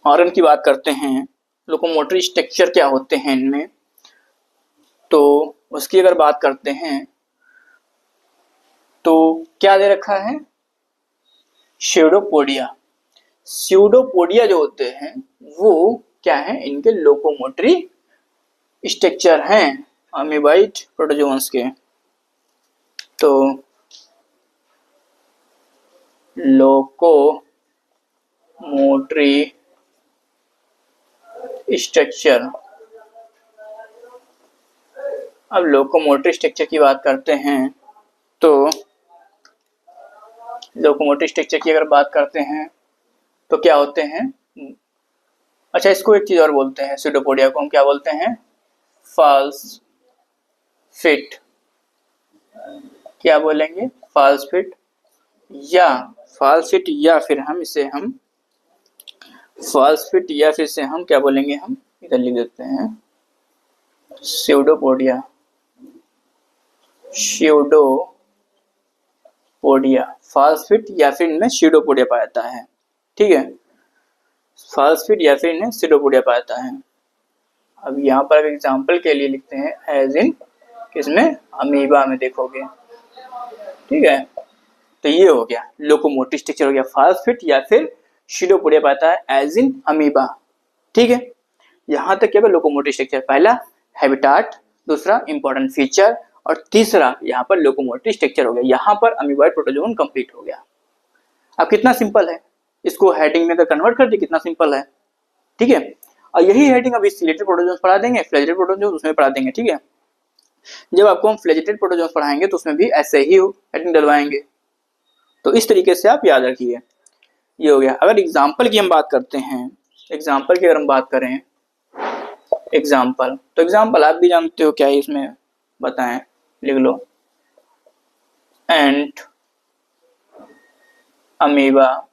ऑर्गन की बात करते हैं, लोकोमोटरी स्ट्रक्चर क्या होते हैं इनमें, तो उसकी अगर बात करते हैं तो क्या दे रखा है, स्यूडोपोडिया। स्यूडोपोडिया जो होते हैं वो क्या है, इनके लोकोमोटरी स्ट्रक्चर हैं अमीबाइट प्रोटोजोन्स के। तो लोकोमोटरी स्ट्रक्चर, अब लोकोमोटरी स्ट्रक्चर की बात करते हैं, तो लोकोमोटरी स्ट्रक्चर की अगर बात करते हैं तो क्या होते हैं, अच्छा इसको एक चीज और बोलते हैं, स्यूडोपोडिया को हम क्या बोलते हैं, फॉल्स फिट, क्या बोलेंगे, फॉल्स फिट, या फॉल्स फिट, या फिर हम इसे हम फॉल्स फिट, या फिर से हम क्या बोलेंगे, हम इधर लिख देते हैं स्यूडोपोडिया, स्यूडोपोडिया, फॉल्स फिट या फिर इनमें स्यूडोपोडिया पाया जाता है, ठीक है। फॉल्स फिट या फिर इन्हें स्यूडोपोडिया पाया जाता है। अब यहाँ पर एग्जांपल के लिए लिखते हैं एज इन, किसमें, अमीबा में देखोगे, ठीक है। तो ये हो गया लोकोमोटरी स्ट्रक्चर हो गया, फॉल्स फिट या फिर स्यूडोपोडिया पाता है एज इन अमीबा, ठीक है। यहाँ तक क्या लोकोमोटरी स्ट्रक्चर, पहला हैबिटेट, दूसरा इंपॉर्टेंट फीचर, और तीसरा यहाँ पर लोकोमोटरी स्ट्रक्चर हो गया। यहाँ पर अमीबॉइड प्रोटोजोन कंप्लीट हो गया। अब कितना सिंपल है, इसको हेडिंग में अगर कन्वर्ट कर दे कितना सिंपल है, ठीक है। और यही हेडिंग अभी सिलेटेड प्रोटोजोन्स पढ़ा देंगे, फ्लैजेलेटेड प्रोटोजोन्स उसमें पढ़ा देंगे, ठीक है। जब आपको हम फ्लैजेलेटेड प्रोटोजोन्स पढ़ाएंगे तो उसमें भी ऐसे ही हेडिंग डलवाएंगे। तो इस तरीके से आप याद रखिए, ये हो गया। अगर एग्जाम्पल की हम बात करते हैं, एग्जाम्पल की अगर हम बात करें, एग्जाम्पल, तो एग्जाम्पल आप भी जानते हो क्या है, इसमें बताएं, लिख लो, एंट अमीबा,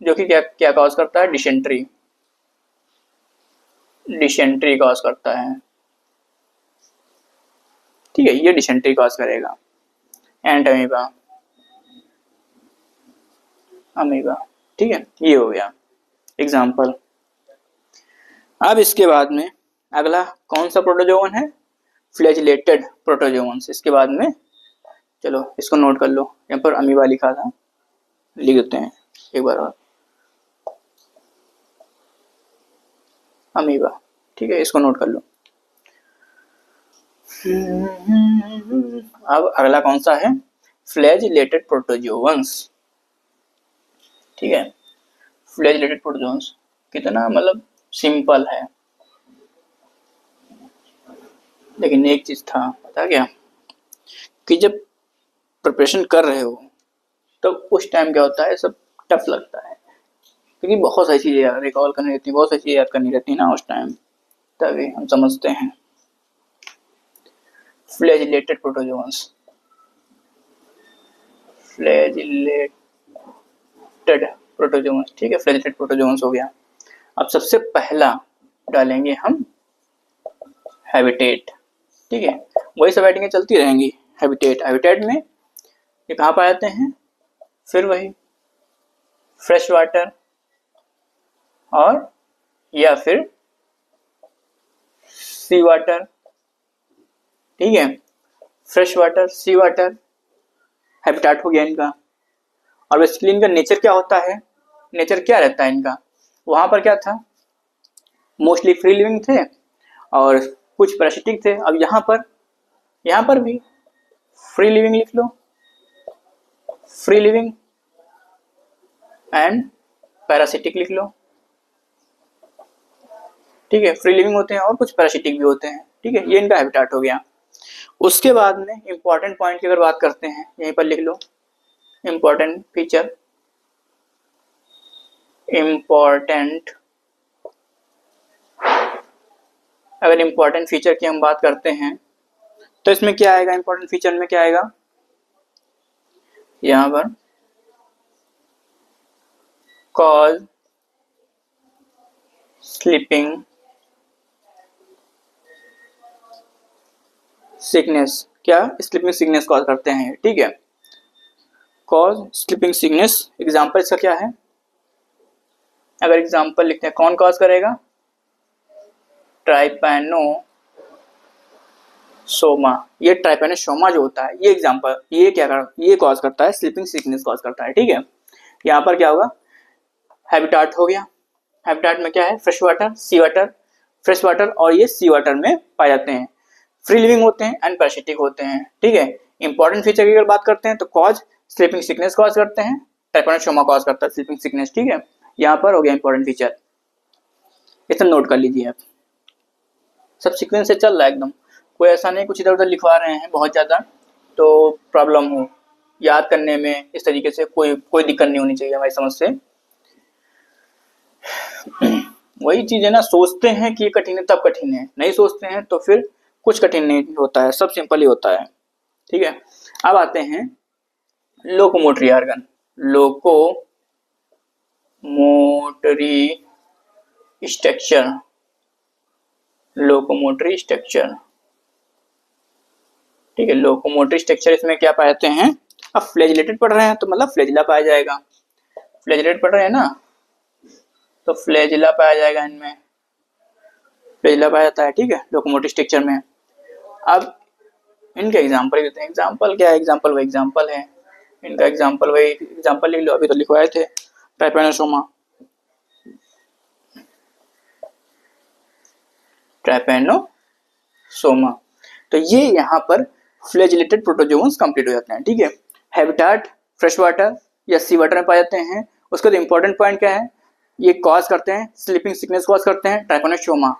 जो कि क्या क्या कॉज करता है, डिसेंट्री, डिसेंट्री कॉज करता है, ठीक है। ये डिसेंट्री कॉज करेगा, एंट अमीबा, अमीबा, ठीक है। ये हो गया एग्जाम्पल। अब इसके बाद में अगला कौन सा प्रोटोजोन है, फ्लैजिलेटेड प्रोटोजोन्स। इसके बाद में चलो इसको नोट कर लो, यहाँ पर अमीबा लिखा था, लिख देते हैं एक बार और, अमीबा, ठीक है, इसको नोट कर लो। अब अगला कौन सा है, फ्लैजिलेटेड प्रोटोजोअन्स। ठीक है, फ्लैजिलेटेड प्रोटोजोअन्स कितना मतलब सिंपल है, लेकिन एक चीज था, पता क्या, कि जब प्रिपरेशन कर रहे हो तो उस टाइम क्या होता है, सब टफ लगता है, क्योंकि बहुत सारी चीजें रिकॉल करनी रहती है, बहुत सारी चीजें याद करनी रहती है ना उस टाइम, तभी हम समझते हैं। फ्लैजिलेटेड प्रोटोजोअन्स, फ्लैजिलेटेड प्रोटोजोअन्स, ठीक है, फ्लैजिलेटेड प्रोटोजोअन्स हो गया। अब सबसे पहला डालेंगे हम हैबिटेट। ठीक है, वही सब हेडिंगें चलती रहेंगी। हैबिटेट, हैबिटेट में ये कहाँ पाए जाते हैं, फिर वही फ्रेश वाटर और या फिर सी वाटर। ठीक है, फ्रेश वाटर, सी वाटर हैबिटेट हो गया इनका। और बेसिकली इनका नेचर क्या होता है, नेचर क्या रहता है इनका, वहां पर क्या था, मोस्टली फ्री लिविंग थे और कुछ पैरासिटिक थे। अब यहाँ पर भी फ्री लिविंग लिख लो, फ्री लिविंग एंड पैरासिटिक लिख लो। ठीक है, फ्री लिविंग होते हैं और कुछ पैरासिटिक भी होते हैं। ठीक है, ये इनका हैबिटेट हो गया। उसके बाद में इंपॉर्टेंट पॉइंट की अगर बात करते हैं, यहीं पर लिख लो इंपॉर्टेंट फीचर, इंपॉर्टेंट, अगर इंपॉर्टेंट फीचर की हम बात करते हैं तो इसमें क्या आएगा, इंपॉर्टेंट फीचर में क्या आएगा, यहां पर कॉज स्लीपिंग सिकनेस, क्या स्लीपिंग सिकनेस कॉज करते हैं। ठीक है, कॉज स्लीपिंग सिकनेस, एग्जाम्पल इसका क्या है, अगर एग्जाम्पल लिखते हैं कौन कॉज करेगा, ट्राइपैनोसोमा, ये ट्राइपैनोसोमा जो होता है, ये एग्जाम्पल, ये क्या कर, ये कॉज करता है, स्लीपिंग सिकनेस कॉज करता है। ठीक है, यहाँ पर क्या होगा, हैबिटेट हो गया, हैबिटेट में क्या है, फ्रेश वाटर, सी वाटर, फ्रेश वाटर और ये सी वाटर में पाए जाते हैं, फ्री लिविंग होते हैं एंड पैरासिटिक होते हैं। ठीक है, इंपॉर्टेंट फीचर की अगर बात करते हैं तो कॉज स्लीपिंग सिकनेस कॉज करते हैं, ट्राइपैनोसोमा कॉज करता है स्लीपिंग सिकनेस। ठीक है, यहाँ पर हो गया इंपॉर्टेंट फीचर, इतना नोट कर लीजिए आप। सब सीक्वेंस से चल रहा है एकदम, कोई ऐसा नहीं कुछ इधर उधर लिखवा रहे हैं बहुत ज़्यादा तो प्रॉब्लम हो याद करने में, इस तरीके से कोई दिक्कत नहीं होनी चाहिए हमारी समझ से। वही चीज़ है ना, सोचते हैं कि ये कठिन है तब कठिन है, नहीं सोचते हैं तो फिर कुछ कठिन नहीं होता है, सब सिंपल ही होता है। ठीक है, अब आते हैं locomotory organ, locomotory structure, locomotory structure. ठीक है, लोकोमोटरी स्ट्रक्चर इसमें क्या पाए जाते हैं, अब फ्लैजिलेटेड पढ़ रहे हैं तो मतलब फ्लैजिला पाया जाएगा, फ्लैजिलेटेड पढ़ रहे हैं ना तो फ्लैजिला पाया जाएगा, इनमें फ्लैजिला पाया जाता है। ठीक है, लोकोमोटिव स्ट्रक्चर में। अब इनके एग्जांपल देते हैं, एग्जांपल क्या है, एग्जांपल वही एग्जांपल है, इनका एग्जांपल वही एग्जांपल लिख लो, अभी तो लिखवाए थे ट्राइपैनोसोमा, ट्राइपैनोसोमा। तो ये यहाँ पर फ्लैजिलेटेड प्रोटोजोअन्स कंप्लीट हो जाते हैं। ठीक है, हैबिटेट फ्रेश वाटर या सी वाटर में पाए जाते हैं। उसका तो इंपॉर्टेंट पॉइंट क्या है, ये कॉज करते हैं स्लीपिंग सिकनेस कॉज करते हैं, ट्राइपैनोसोमा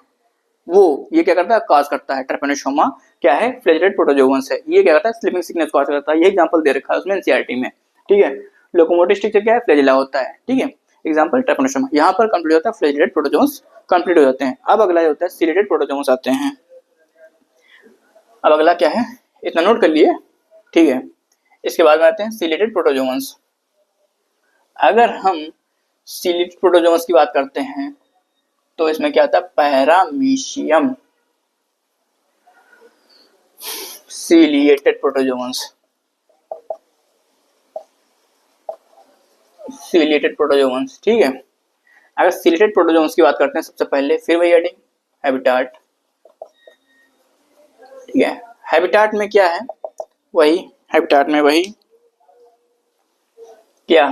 वो ये क्या करता है, कॉज करता है। ट्राइपैनोसोमा क्या है, फ्लैजिलेटेड प्रोटोजोअन्स है, ये क्या करता है, स्लीपिंग सिकनेस कॉज करता है। ये एग्जांपल दे रखा है उसमें एनसीईआरटी में। ठीक है, लोकोमोटिव स्ट्रक्चर क्या है, फ्लैजिला होता है। ठीक है, एग्जांपल ट्राइपैनोसोमा, यहाँ पर कंप्लीट होता है फ्लैजिलेटेड प्रोटोजोअन्स कंप्लीट हो जाते हैं। अब अगला होता है सीलेटेड प्रोटोजोअन्स आते हैं। अब अगला क्या है, इतना नोट कर लिए। ठीक है, इसके बाद में आते हैं सीलेटेड प्रोटोजोअन्स। अगर हम सीलेटेड प्रोटोजोअन्स की बात करते हैं तो इसमें क्या आता है, paramecium ciliated protozoans, ciliated protozoans. ठीक है, अगर सीलिएटेड प्रोटोजोअन्स की बात करते हैं सबसे पहले, फिर वही हेडिंग हैबिटेट। ठीक है, हैबिटेट में क्या है, वही हैबिटेट में वही क्या,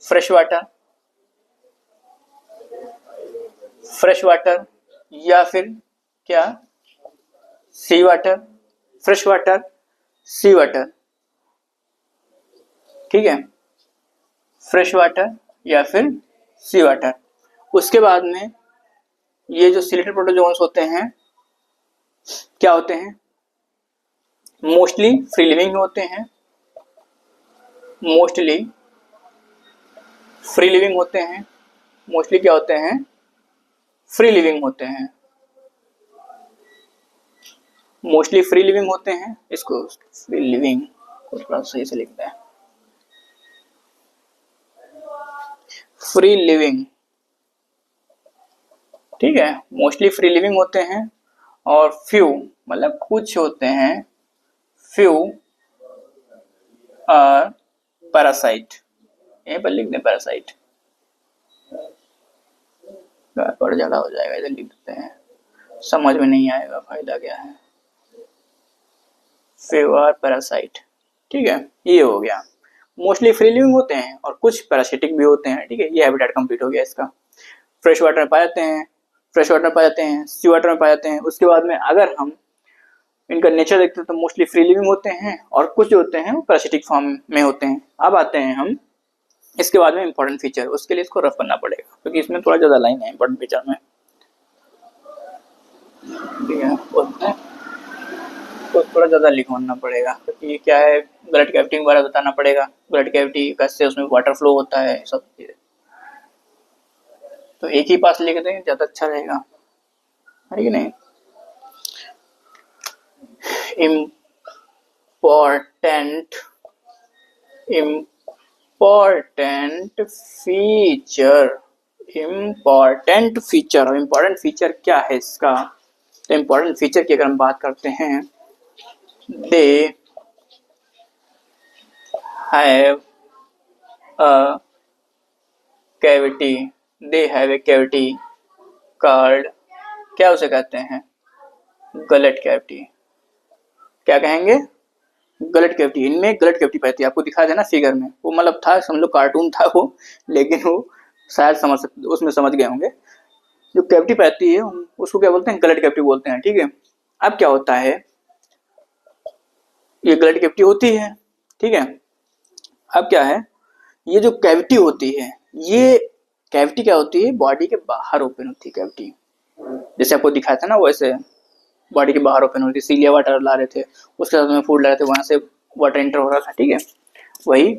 फ्रेश वाटर या फिर क्या, सी वाटर, फ्रेश वाटर, सी वाटर, ठीक है, फ्रेश वाटर या फिर सी वाटर। उसके बाद में ये जो सिलेक्टेड प्रोटोजोन्स होते हैं क्या होते हैं, मोस्टली फ्री लिविंग होते हैं, मोस्टली फ्री लिविंग होते हैं, मोस्टली क्या होते हैं, फ्री लिविंग होते हैं, मोस्टली फ्री लिविंग होते हैं। इसको फ्री लिविंग को थोड़ा सही से लिखते हैं, फ्री लिविंग, ठीक है, मोस्टली फ्री लिविंग होते हैं। और फ्यू मतलब कुछ होते हैं, फ्यू आर पैरासाइट, यहीं पर लिख दें पैरासाइट, और ज्यादा हो जाएगा, इधर लिख देते हैं, समझ में नहीं आएगा फायदा क्या है, फ्यू आर पैरासाइट, ठीक है, ये हो गया। मोस्टली फ्री लिविंग होते हैं और कुछ पैरासिटिक भी होते हैं, ठीक है, ये हैबिटेट कंप्लीट हो गया इसका। फ्रेश वाटर में पाए जाते हैं, फ्रेश वाटर में पाए जाते हैं, सी वाटर में पाए जाते हैं। उसके बाद में अगर हम इनका नेचर देखते हैं तो मोस्टली फ्री लिविंग होते हैं और कुछ जो होते हैं वो पैरासिटिक फॉर्म में होते हैं। अब आते हैं हम इसके बाद में इंपॉर्टेंट फीचर, उसके लिए इसको रफ करना पड़ेगा क्योंकि इसमें थोड़ा ज़्यादा लाइन है इंपॉर्टेंट फीचर में, ठीक है, तो थोड़ा ज़्यादा लिखवाना पड़ेगा क्योंकि क्या है, ब्लड कैविटी के बारे में बताना पड़ेगा, ब्लड कैविटी कैसे उसमें वाटर फ्लो होता है, सब चीज़ें तो एक ही पास लिख दें ज़्यादा अच्छा रहेगा, है कि नहीं। इम्पोर्टेंट फीचर, इम्पोर्टेंट फीचर, और इम्पोर्टेंट फीचर क्या है इसका, तो इम्पोर्टेंट फीचर की अगर हम बात करते हैं, they have a cavity, they have a cavity called, क्या उसे कहते हैं, गलट कैविटी, क्या कहेंगे, गलट कैविटी। इनमें गलट कैविटी पाई थी, आपको दिखा देना फिगर में, वो मतलब था समझ लो कार्टून था वो, लेकिन वो शायद समझ सकते, उसमें समझ गए होंगे। जो कैविटी पाती है उसको क्या बोलते हैं, गलट कैविटी बोलते हैं, ठीक है। अब क्या होता है, ये गलट कैविटी होती है, ठीक है। अब क्या है, ये जो कैविटी होती है, ये कैविटी क्या होती है, बॉडी के बाहर ओपन होती है कैविटी, जैसे आपको दिखाया था ना वैसे बॉडी के बाहर ओपन होती है। सीलिया वाटर ला रहे थे, उसके साथ में फूड ला रहे थे, वहां से वाटर एंटर हो रहा था, ठीक है, वही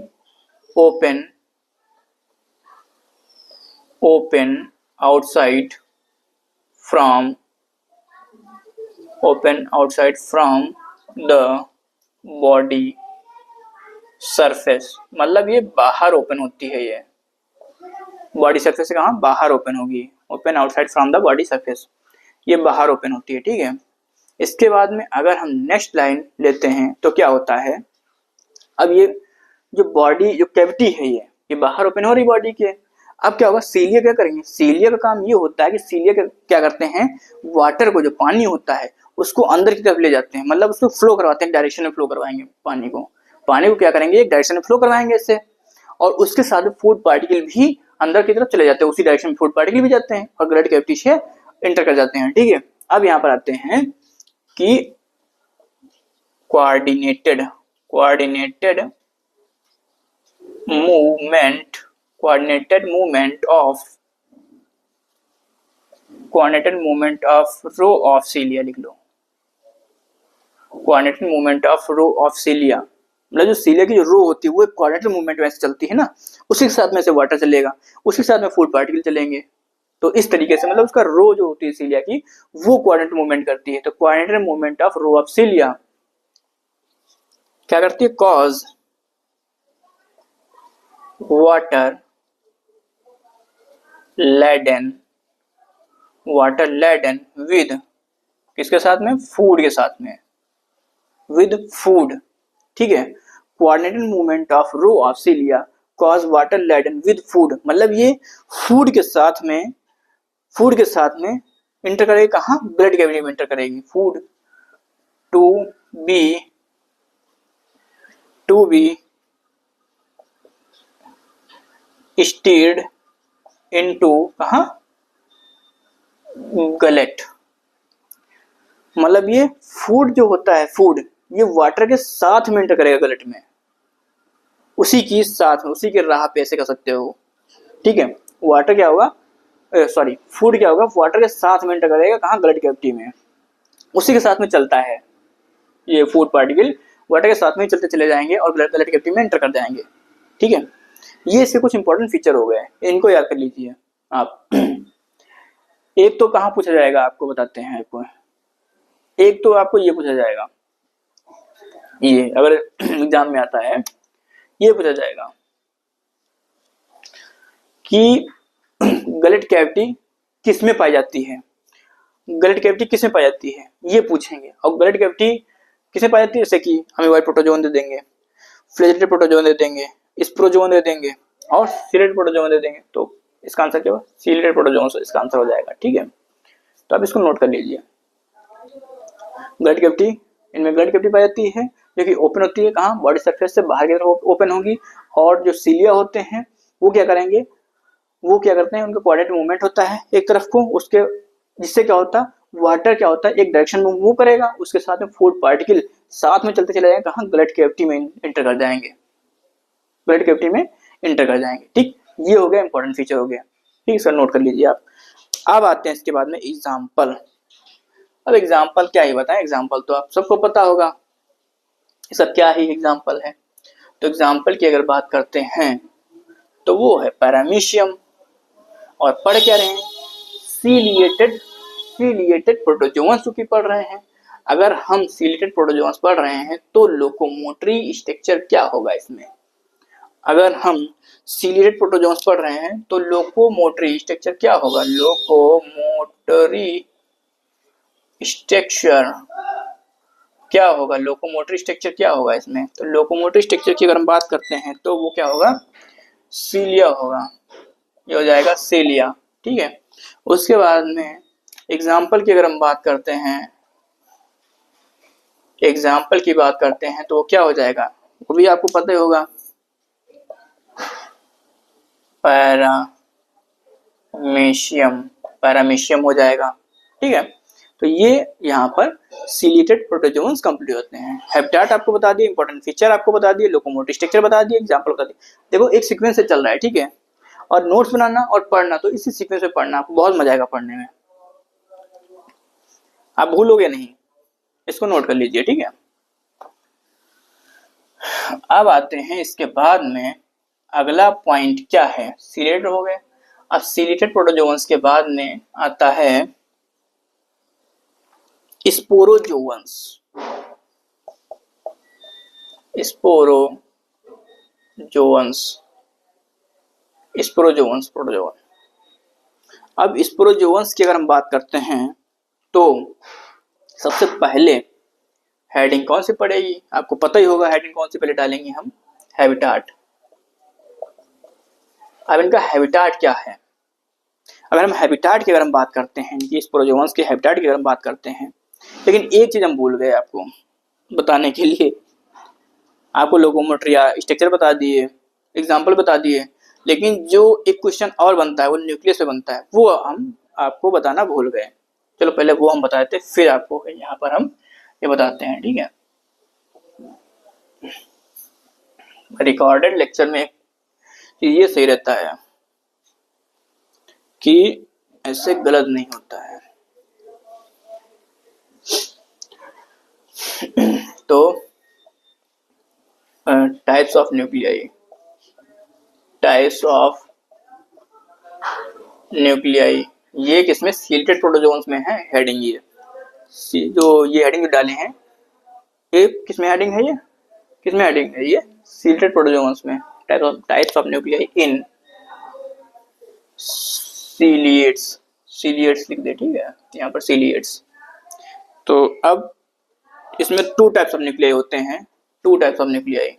open, open outside from, open outside from the body surface, मतलब ये बाहर ओपन होती है, ये बॉडी सरफेस से कहाँ बाहर ओपन होगी, open outside from the body surface, ये बाहर ओपन होती है, ठीक है। इसके बाद में अगर हम नेक्स्ट लाइन लेते हैं तो क्या होता है, अब ये जो बॉडी जो कैविटी है ये बाहर ओपन हो रही बॉडी के। अब क्या होगा, सीलिया क्या करेंगे, सीलिया का काम ये होता है कि सीलिया क्या करते हैं, वाटर को, जो पानी होता है उसको अंदर की तरफ ले जाते हैं, मतलब उसको फ्लो करवाते हैं, डायरेक्शन में फ्लो करवाएंगे पानी को क्या करेंगे, एक डायरेक्शन में फ्लो करवाएंगे इससे, और उसके साथ फूड पार्टिकल भी अंदर की तरफ चले जाते हैं, उसी डायरेक्शन में फूड पार्टिकल भी जाते हैं और ब्लड कैविटी से एंटर कर जाते हैं, ठीक है। अब यहाँ पर आते हैं कि coordinated movement of row of cilia, लिख लो, coordinated movement of row of cilia, मतलब जो सीलिया की जो रो होती है वो एक कोऑर्डिनेटेड मूवमेंट में से चलती है ना, उसी के साथ में से वाटर चलेगा, उसी के साथ में फूड पार्टिकल चलेंगे, तो इस तरीके से मतलब उसका रो जो होती है सीलिया की वो कोऑर्डिनेटेड मूवमेंट करती है। तो coordinated movement of row of cilia क्या करती है, कॉज वाटर लेडन विद, किसके साथ में, फूड के साथ में, विद फूड, ठीक है। Coordinated movement of row of cilia cause water laden with food, मतलब ये फूड के साथ में इंटर करेगी, कहाँ, ब्लड कैविटी में इंटर करेगी, food to be steered into, कहाँ, गलेट, मतलब ये फूड जो होता है, फूड ये वाटर के साथ में एंटर करेगा गलट में, उसी की साथ में, उसी के राह पे ऐसे कर सकते हो। ठीक है, वाटर क्या होगा, सॉरी फूड क्या होगा, वाटर के साथ में एंटर करेगा कहाँ, गलट कैविटी में, उसी के साथ में चलता है ये फूड पार्टिकल, वाटर के साथ में चलते चले जाएंगे और गलट कैविटी में एंटर कर जाएंगे। ठीक है, ये इसके कुछ इंपॉर्टेंट फीचर हो गए, इनको याद कर लीजिए आप। एक तो कहाँ पूछा जाएगा आपको बताते हैं आपको, एक तो आपको ये पूछा जाएगा, ये अगर एग्जाम में आता है ये पूछा जाएगा कि गलट कैविटी किस में पाई जाती है, गलट कैविटी किस में पाई जाती है ये पूछेंगे। और गलट कैविटी किस में पाई जाती है, जैसे कि हमें वाइट प्रोटोजोन दे देंगे, फ्लैजेलेटेड प्रोटोजोन दे देंगे, स्प्रोजोन दे देंगे और सीलेटेड प्रोटोजोन दे देंगे, तो इसका आंसर क्या होगा, सीलेटेड प्रोटोजोन इसका आंसर हो जाएगा। ठीक है, तो आप इसको नोट कर लीजिए। गलट कैविटी, इनमें गलट कैविटी पाई जाती है जो कि ओपन होती है, कहाँ, बॉडी सरफेस से बाहर की तरफ ओपन होगी, और जो सीलिया होते हैं वो क्या करेंगे, वो क्या करते हैं, उनका कोऑर्डिनेट मूवमेंट होता है एक तरफ को, उसके जिससे क्या होता है, वाटर क्या होता है एक डायरेक्शन में मूव करेगा, उसके साथ में फूड पार्टिकल साथ में चलते चले जाएंगे, कहाँ, गलट कैविटी में एंटर कर जाएंगे, गलट कैविटी में एंटर कर जाएंगे। ठीक, ये हो गया इंपॉर्टेंट फीचर हो गया। ठीक, सर नोट कर लीजिए आप। अब आते हैं इसके बाद में एग्जाम्पल। अब एग्जाम्पल क्या ही बताएं, एग्जाम्पल तो आप सबको पता होगा ये सब क्या ही एग्जाम्पल है। तो एग्जाम्पल की अगर बात करते हैं तो वो है पैरामीशियम, और पढ़ क्या रहे हैं, सीलिएटेड प्रोटोजोअन्स की पढ़ रहे हैं। अगर हम सीलिएटेड प्रोटोजोअन्स पढ़ रहे हैं तो लोकोमोटरी स्ट्रक्चर क्या होगा इसमें, अगर हम सीलिएटेड प्रोटोजोअन्स पढ़ रहे हैं तो लोकोमोटरी स्ट्रक्चर क्या होगा, लोकोमोटरी स्ट्रक्चर क्या होगा, लोकोमोटरी स्ट्रक्चर क्या होगा इसमें, तो लोकोमोटरी स्ट्रक्चर की अगर हम बात करते हैं तो वो क्या होगा, सीलिया होगा, ये हो जाएगा सीलिया। ठीक है, उसके बाद में एग्जाम्पल की अगर हम बात करते हैं, एग्जाम्पल की बात करते हैं तो वो क्या हो जाएगा, वो भी आपको पता ही होगा, पैरामीशियम, पैरामीशियम हो जाएगा। ठीक है, तो ये यहाँ पर सीलिएटेड प्रोटोजोन्स कंप्लीट होते हैं। हैबिटेट आपको बता दिए, इंपॉर्टेंट फीचर आपको बता दिए, लोकोमोटिव स्ट्रक्चर बता दिए, एग्जांपल बता दिए। देखो एक सीक्वेंस से चल रहा है, ठीक है, और नोट्स बनाना और पढ़ना तो इसी सीक्वेंस में पढ़ना, आपको बहुत मजा आएगा पढ़ने में, आप भूलोगे नहीं, इसको नोट कर लीजिए। ठीक है, अब आते हैं इसके बाद में अगला पॉइंट क्या है, सीलिएटेड हो गए। अब सीलिएटेड प्रोटोजोन्स के बाद में आता है स्पोरोजोन्स, स्पोरोजोन्स, स्पोरोजोन्स, प्रोटोजोन। अब स्पोरोजोन्स की अगर हम बात करते हैं तो सबसे पहले हेडिंग कौन सी पड़ेगी, आपको पता ही होगा हेडिंग कौन सी पहले डालेंगे हम, हैबिटेट। अब इनका हैबिटेट क्या है, अगर हम हैबिटेट की अगर हम बात करते हैं, कि स्पोरोजोन्स के हैबिटेट की अगर हम बात करते हैं, लेकिन एक चीज हम भूल गए आपको बताने के लिए, आपको लोकोमोटरी स्ट्रक्चर बता दिए, एग्जाम्पल बता दिए, लेकिन जो एक क्वेश्चन और बनता है वो न्यूक्लियस पे बनता है, वो हम आपको बताना भूल गए। चलो पहले वो हम बता देते, फिर आपको यहाँ पर हम ये बताते हैं। ठीक है, रिकॉर्डेड लेक्चर में ये सही रहता है कि ऐसे गलत नहीं होता है। तो types of nuclei, types of nuclei, ये किसमें, सीलिएटेड प्रोटोजोन्स में है हेडिंग। ये जो ये हेडिंग डाले हैं, ये किसमें हेडिंग है, ये किसमें हेडिंग है, ये सीलिएटेड प्रोटोजोन्स में, टाइप्स ऑफ न्यूक्लियाई इन सीलिएट्स, सीलिएट्स लिख दे। ठीक है, यहाँ पर सीलिएट्स। तो अब इसमें टू टाइप्स ऑफ न्यूक्लियाई होते हैं, two types of nuclei,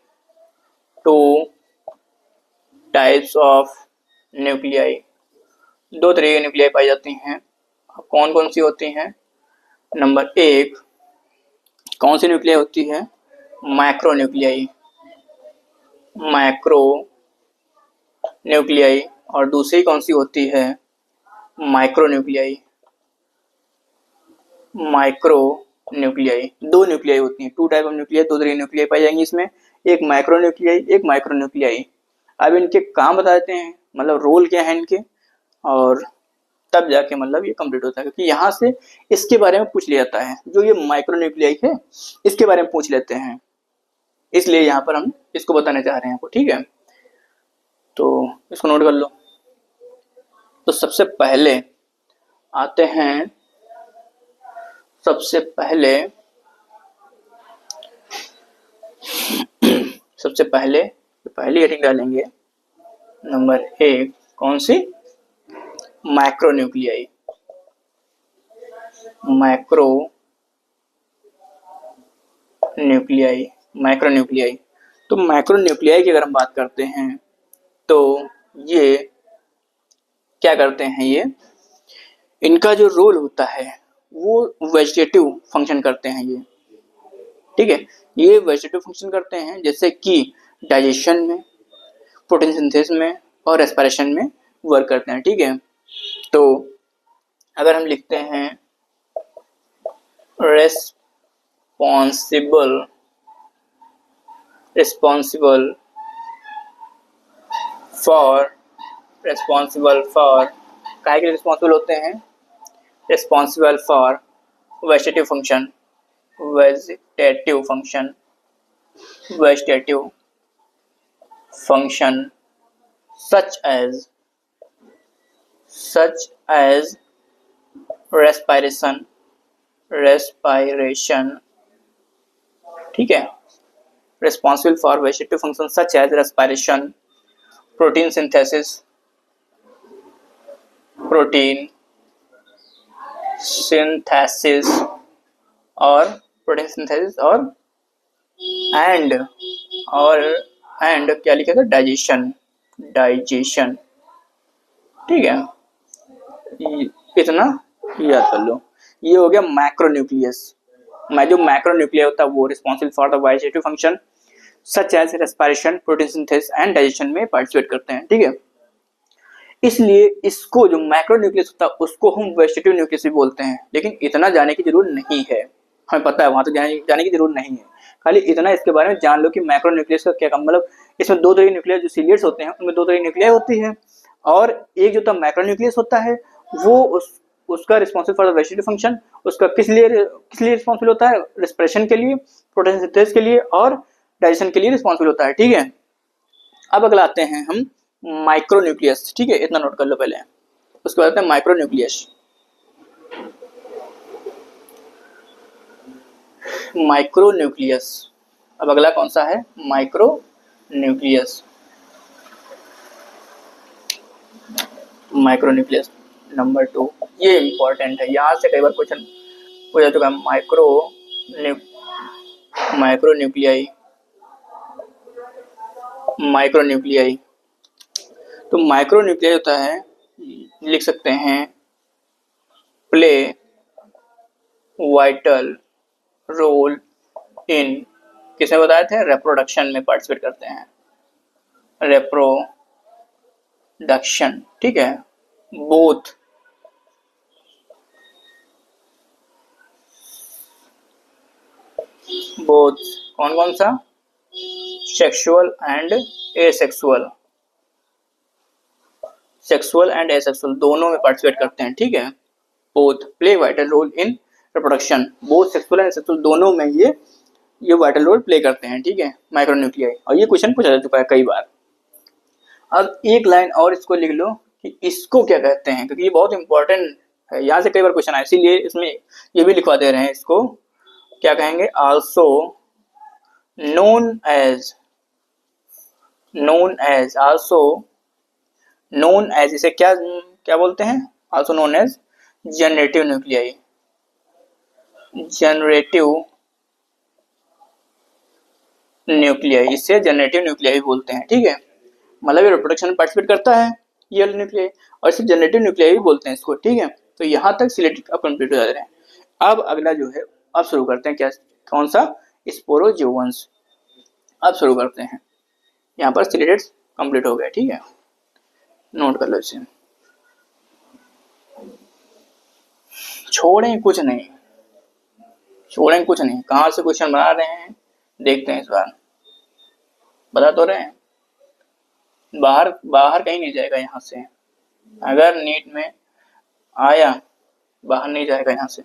two types of nuclei, दो तरह की न्यूक्लियाई पाई जाती हैं। कौन कौन सी होती हैं, नंबर एक कौन सी न्यूक्लियाई होती है, मैक्रो न्यूक्लियाई, मैक्रो न्यूक्लियाई, और दूसरी कौन सी होती है, माइक्रो न्यूक्लियाई, माइक्रो न्यूक्लियाई, दो न्यूक्लियाई होती हैं, टू टाइप ऑफ न्यूक्लियाई, दो तरह की न्यूक्लियाई पाई जाएंगी इसमें, एक माइक्रो न्यूक्लियाई, एक माइक्रो न्यूक्लियाई। अब इनके काम बता देते हैं, मतलब रोल क्या है इनके, और तब जाके मतलब ये कंप्लीट होता है, क्योंकि यहाँ से इसके बारे में पूछ लिया जाता है, जो ये माइक्रो न्यूक्लियाई है इसके बारे में पूछ लेते हैं, इसलिए यहाँ पर हम इसको बताने चाह रहे हैं आपको, ठीक है। तो इसको नोट कर लो। तो सबसे पहले आते हैं, सबसे पहले पहली हेडिंग डालेंगे नंबर 1, कौन सी, माइक्रो न्यूक्लियाई। Micro nuclei. तो माइक्रो न्यूक्लियाई की अगर हम बात करते हैं तो ये क्या करते हैं, ये इनका जो रोल होता है वो वेजिटेटिव फंक्शन करते हैं ये, ठीक है। ये वेजिटेटिव फंक्शन करते हैं, जैसे कि डाइजेशन में, प्रोटीन सिंथेसिस में और रेस्पिरेशन में वर्क करते हैं, ठीक है। तो अगर हम लिखते हैं रिस्पॉन्सिबल फॉर काहे के रिस्पॉन्सिबल होते हैं, responsible for vegetative function such as respiration, ठीक है। responsible for vegetative functions such as respiration, protein synthesis और क्या लिखा था, डाइजेशन, ठीक है। इतना याद कर लो। ये हो गया मैक्रोन्यूक्लियस। जो मैक्रोन्यूक्लियस होता है वो responsible for the vegetative function such as respiration, protein synthesis and digestion में पार्टिसिपेट करते हैं, ठीक है। इसलिए इसको जो मैक्रोन्यूक्लियस होता है उसको हम वेजिटेटिव न्यूक्लियस भी बोलते हैं, लेकिन इतना जाने की जरूरत नहीं है, हमें पता है वहां तक जाने की जरूरत नहीं है। खाली इतना इसके बारे में जान लो कि मैक्रोन्यूक्लियस का क्या काम, मतलब इसमें दो तरह के न्यूक्लियस जो सीलिएट्स होते हैं उनमें दो तरह की न्यूक्लियस होती है, और एक जो मैक्रोन्यूक्लियस होता है वो उसका responsible for the vegetative function, उसका किस लिए रिस्पॉन्सिबल होता है, रेस्पिरेशन के लिए, प्रोटीन सिंथेसिस के लिए और डाइजेशन के लिए रिस्पॉन्सिबल होता है, ठीक है। अब अगला आते हैं हम माइक्रोन्यूक्लियस, ठीक है, इतना नोट कर लो पहले। उसके बाद आते हैं माइक्रोन्यूक्लियस। अब अगला कौन सा है, माइक्रोन्यूक्लियस नंबर 2। ये इंपॉर्टेंट है, यहाँ से कई बार क्वेश्चन हो जा चुका है। माइक्रोन्यूक्लियाई। तो माइक्रोन्यूक्लियाई होता है, लिख सकते हैं प्ले वाइटल रोल इन, किसमें बताए थे, रिप्रोडक्शन में पार्टिसिपेट करते हैं, रिप्रोडक्शन, ठीक है। बोथ कौन सा, सेक्सुअल एंड एसेक्सुअल दोनों में पार्टिसिपेट करते हैं, ठीक है। Both play vital role in reproduction, both sexual and asexual दोनों में ये वाइटल रोल प्ले करते हैं, ठीक है, माइक्रोन्यूक्लियाई। और ये क्वेश्चन पूछा जा चुका है कई बार। अब एक लाइन और इसको लिख लो कि इसको क्या कहते हैं, क्योंकि ये बहुत इंपॉर्टेंट है, यहाँ से कई बार क्वेश्चन आए, इसीलिए इसमें ये भी लिखवा दे रहे हैं। इसको क्या कहेंगे, आल्सो known as इसे क्या बोलते हैं, also known as generative nuclei, इससे जनरेटिव न्यूक्लियाई बोलते हैं, ठीक है। मतलब ये रिप्रोडक्शन में पार्टिसिपेट करता है ये न्यूक्लियाई, और इसे जनरेटिव न्यूक्लियाई भी बोलते हैं इसको, ठीक है। तो यहाँ तक सिलेक्ट अब कंप्लीट हो जा रहे हैं। अब अगला जो है, अब शुरू करते हैं, क्या कौन सा, स्पोरोजोवंस। अब शुरू करते हैं, यहाँ पर सिलेक्टेड कंप्लीट हो गया, ठीक है, नोट कर लो इसे, छोड़ें कुछ नहीं, छोड़ेंगे कुछ नहीं। कहाँ से क्वेश्चन बना रहे हैं देखते हैं इस बार। बता तो रहे हैं, बाहर बाहर कहीं नहीं जाएगा यहाँ से। अगर नीट में आया, बाहर नहीं जाएगा यहाँ से,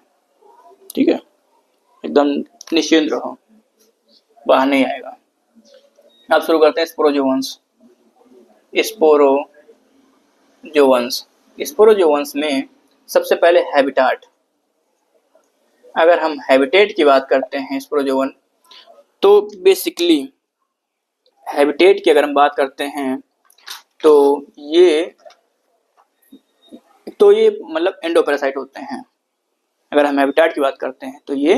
ठीक है, एकदम निश्चिंत रहो, बाहर नहीं आएगा। अब शुरू करते हैं स्पोरोजोवंस। स्पोरोजोवंस में सबसे पहले हैबिटाट। अगर हम हैबिटेट की बात करते हैं स्पोरोजोवन, तो बेसिकली हैबिटेट की अगर हम बात करते हैं तो ये मतलब एंडोपैरासाइट होते हैं। अगर हम हैबिटाट की बात करते हैं तो ये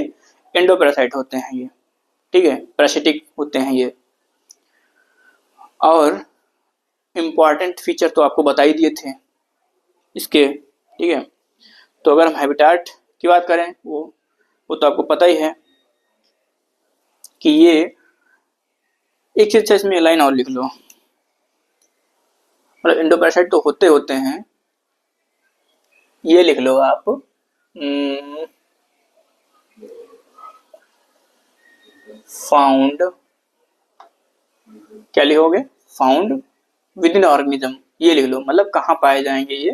एंडोपैरासाइट होते हैं ये, ठीक है, पैरासिटिक होते हैं ये। और इम्पॉर्टेंट फीचर तो आपको बता ही दिए थे इसके, ठीक है। तो अगर हम हैबिटाट की बात करें, वो तो आपको पता ही है कि ये एक चीज इसमें लाइन और लिख लो, मतलब एंडोपैरासाइट तो होते हैं, ये लिख लो आप फाउंड, क्या लिखोगे, फाउंड विद इन ऑर्गेनिज्म, ये लिख लो, मतलब कहाँ पाए जाएंगे ये,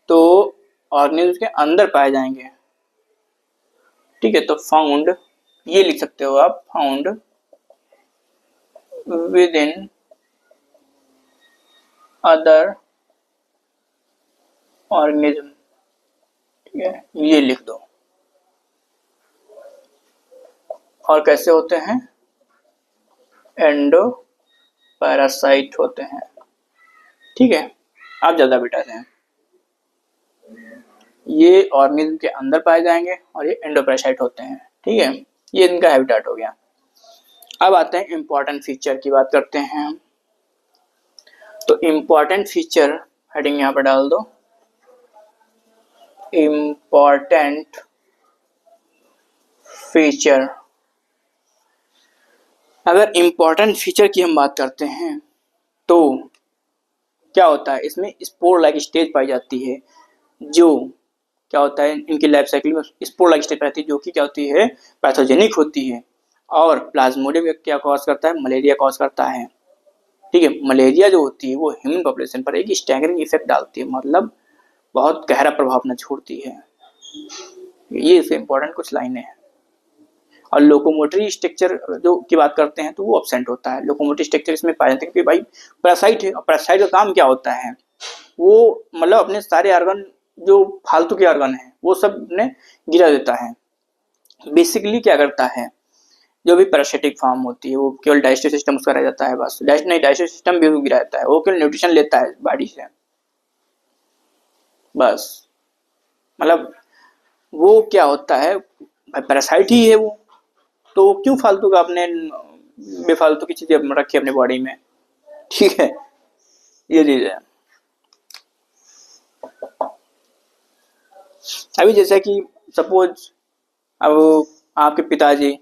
तो ऑर्गेनिज्म के अंदर पाए जाएंगे, ठीक है। तो फाउंड ये लिख सकते हो आप, found with in other organism, ठीक है, ये लिख दो। और कैसे होते हैं, एंडो पैरासाइट होते हैं, ठीक है। आप ज्यादा बिठाते हैं, ये ऑर्गेनिज्म के अंदर पाए जाएंगे और ये एंडोपैरासाइट होते हैं, ठीक है। ये इनका हैबिटेट हो गया। अब आते हैं इम्पॉर्टेंट फीचर की बात करते हैं हम। तो इम्पॉर्टेंट फीचर हेडिंग यहाँ पर डाल दो, इम्पॉर्टेंट फीचर। अगर इम्पॉर्टेंट फीचर की हम बात करते हैं तो क्या होता है, इसमें स्पोर लाइक स्टेज पाई जाती है, जो क्या होता है इनकी लाइफ साइकिल में स्पोर लाइक स्टेज रहती है, जो कि क्या होती है, पैथोजेनिक होती है। और प्लाज्मोडियम क्या कॉज करता है, मलेरिया कॉज करता है, ठीक है। मलेरिया जो होती है वो ह्यूमन पॉपुलेशन पर एक स्टैगरिंग इफेक्ट डालती है, मतलब बहुत गहरा प्रभाव न छोड़ती है। ये इससे इंपॉर्टेंट कुछ लाइनें हैं। और लोकोमोटरी स्ट्रक्चर जो की बात करते हैं तो वो एब्सेंट होता है। लोकोमोटरी स्ट्रक्चर इसमें पाए जाते हैं कि भाई पैरासाइट है, और पैरासाइट का काम क्या होता है, वो मतलब अपने सारे ऑर्गन जो फालतू के ऑर्गन है वो सब ने गिरा देता है। बेसिकली क्या करता है, जो भी पैरासिटिक फॉर्म होती है वो केवल डाइजेस्टिव सिस्टम उसका रह जाता है, बस डाइजेस्टिव सिस्टम भी गिरा देता है, वो केवल न्यूट्रिशन लेता है बॉडी से, बस। मतलब वो क्या होता है, पैरासाइट ही है वो, तो क्यों फालतू का अपने बेफालतू की चीजें रखी अपने बॉडी में, ठीक है, ये चीज है। अभी जैसे कि सपोज अब आपके पिताजी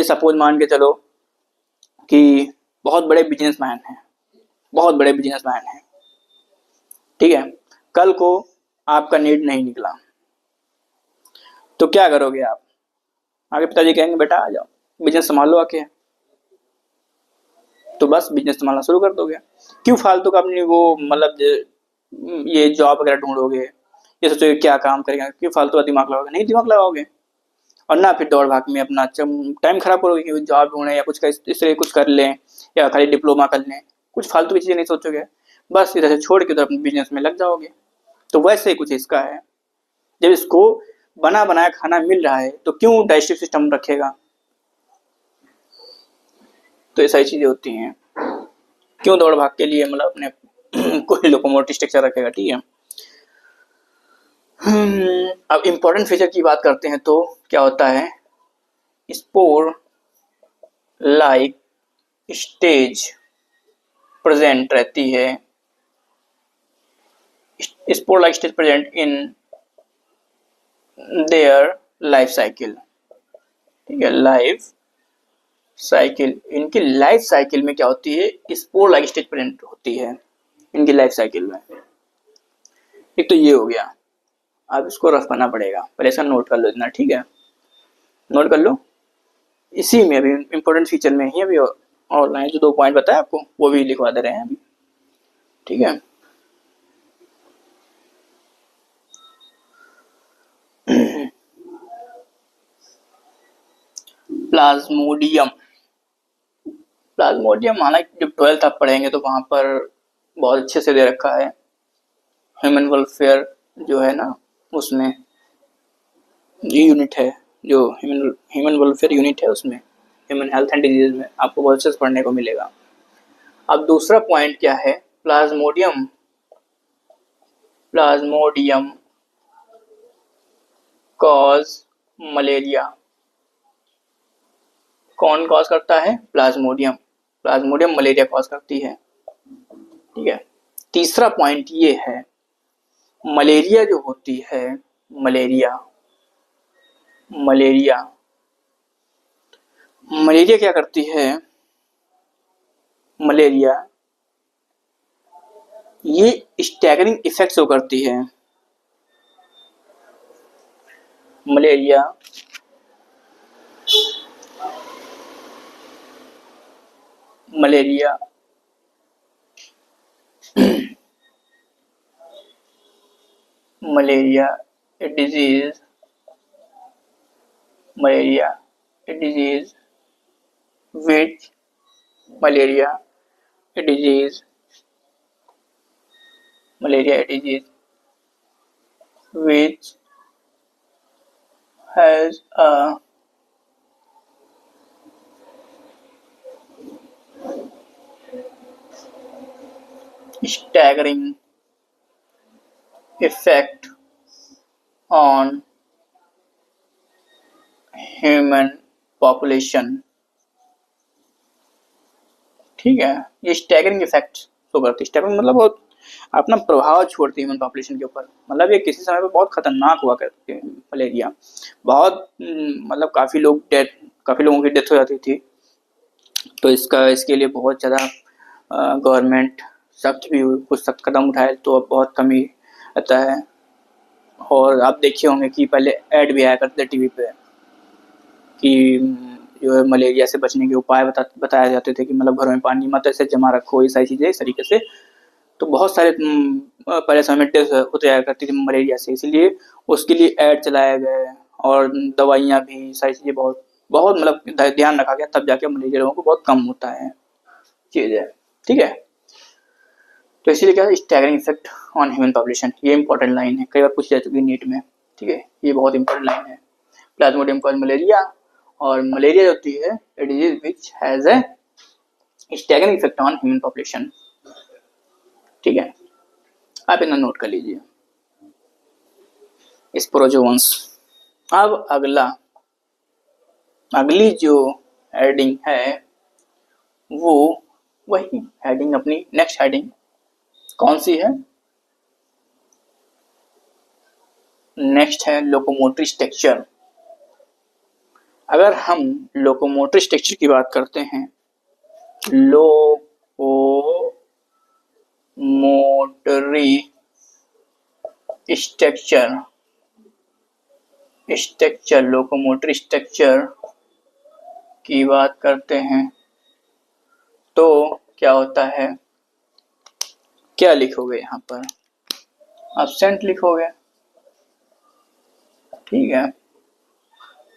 सपोज मान के चलो कि बहुत बड़े बिजनेसमैन हैं, ठीक है। कल को आपका नीड नहीं निकला तो क्या करोगे आप, आगे पिताजी कहेंगे बेटा आ जाओ बिजनेस संभाल लो आके, तो बस बिजनेस संभालना शुरू कर दोगे। क्यों फालतू का अपनी वो मतलब ये जॉब वगैरह ढूंढोगे, ये सोचोगे क्या काम करेंगे, क्यों फालतू का दिमाग लगाओगे, नहीं दिमाग लगाओगे। और ना फिर दौड़ भाग में अपना टाइम खराब करोगे कि जॉब ढूंढे या कुछ इस तरह कुछ कर लें या खाली डिप्लोमा कर लें, कुछ फालतू की चीज़ें नहीं सोचोगे, बस इधर से छोड़ के उधर अपने बिजनेस में लग जाओगे। तो वैसे ही कुछ इसका है, जब इसको बना बनाया खाना मिल रहा है तो क्यों डाइजेस्टिव सिस्टम रखेगा, तो ये सारी चीज़ें होती हैं। क्यों दौड़ भाग के लिए मतलब अपने कोई लोकोमोटिव स्ट्रक्चर रखेगा, ठीक है। अब इम्पोर्टेंट फीचर की बात करते हैं तो क्या होता है, स्पोर लाइक स्टेज प्रेजेंट रहती है, spore like stage present in their life cycle, ठीक है। लाइफ साइकिल, इनकी लाइफ साइकिल में क्या होती है, स्पोर लाइक स्टेज प्रेजेंट होती है इनकी लाइफ साइकिल में। एक तो ये हो गया। अब इसको रफ करना पड़ेगा, पहले इसका नोट कर लो इतना, ठीक है, नोट कर लो। इसी में अभी इम्पोर्टेंट फीचर में ही अभी ऑनलाइन जो 2 पॉइंट बताया आपको वो भी लिखवा दे रहे हैं अभी, ठीक है। प्लाज्मोडियम, प्लाज्मोडियम हालांकि जब 12th आप पढ़ेंगे तो वहाँ पर बहुत अच्छे से दे रखा है, ह्यूमन वेलफेयर जो है ना उसमें ये यूनिट है, जो ह्यूमन वेलफेयर यूनिट है उसमें ह्यूमन हेल्थ एंड डिजीज में आपको बहुत अच्छे से पढ़ने को मिलेगा। अब दूसरा पॉइंट क्या है, प्लाज्मोडियम, प्लाज्मोडियम कॉज मलेरिया, कौन कॉज करता है, प्लाज्मोडियम, प्लाज्मोडियम मलेरिया कॉज करती है, ठीक है। तीसरा पॉइंट ये है, मलेरिया जो होती है, मलेरिया, मलेरिया, मलेरिया क्या करती है, मलेरिया ये स्टैगरिंग इफेक्ट शो करती है, malaria malaria malaria a disease, malaria a disease which, malaria a disease, malaria a disease which has a staggering effect on human population, ठीक है। ये स्टैगरिंग इफेक्ट शो करती है, स्टैगरिंग मतलब बहुत अपना प्रभाव छोड़ती है ह्यूमन पॉपुलेशन के ऊपर, मतलब ये किसी समय पे बहुत खतरनाक हुआ करती है मलेरिया, बहुत मतलब काफ़ी लोगों की डेथ हो जाती थी, तो इसके लिए बहुत ज़्यादा गवर्नमेंट सख्त भी हुई, कुछ सख्त कदम उठाए तो अब बहुत कमी रहता है। और आप देखे होंगे कि पहले ऐड भी आया करते टीवी पे कि जो है मलेरिया से बचने के उपाय बताए जाते थे कि मतलब घर में पानी मत ऐसे जमा रखो, ये सारी चीज़ें इस तरीके से, तो बहुत सारे पहले समय में डेथ होते जाया करती थी मलेरिया से, इसलिए उसके लिए ऐड चलाए गए और दवाइयाँ भी, सारी चीज़ें बहुत बहुत मतलब ध्यान रखा गया, तब जाके मलेरिया लोगों को बहुत कम होता है चीज़ है, ठीक है। तो इसीलिए क्या है, staggering effect on human population, ये इंपॉर्टेंट लाइन है, कई बार पूछी जा चुकी है नीट में, ठीक है, ये बहुत इंपॉर्टेंट लाइन है। प्लाज्मोडियम कॉज मलेरिया, और मलेरिया होती है a disease which has a staggering effect on human population, ठीक है, आप इतना नोट कर लीजिए स्पोरोजोन्स। अब अगली जो हेडिंग है वो वही हेडिंग, अपनी नेक्स्ट हेडिंग कौन सी है, नेक्स्ट है लोकोमोटरी स्ट्रक्चर। अगर हम लोकोमोटरी स्ट्रक्चर की बात करते हैं, लोकोमोटरी स्ट्रक्चर, लोकोमोटरी स्ट्रक्चर की बात करते हैं तो क्या होता है, क्या लिखोगे यहाँ पर, एब्सेंट लिखोगे, ठीक है,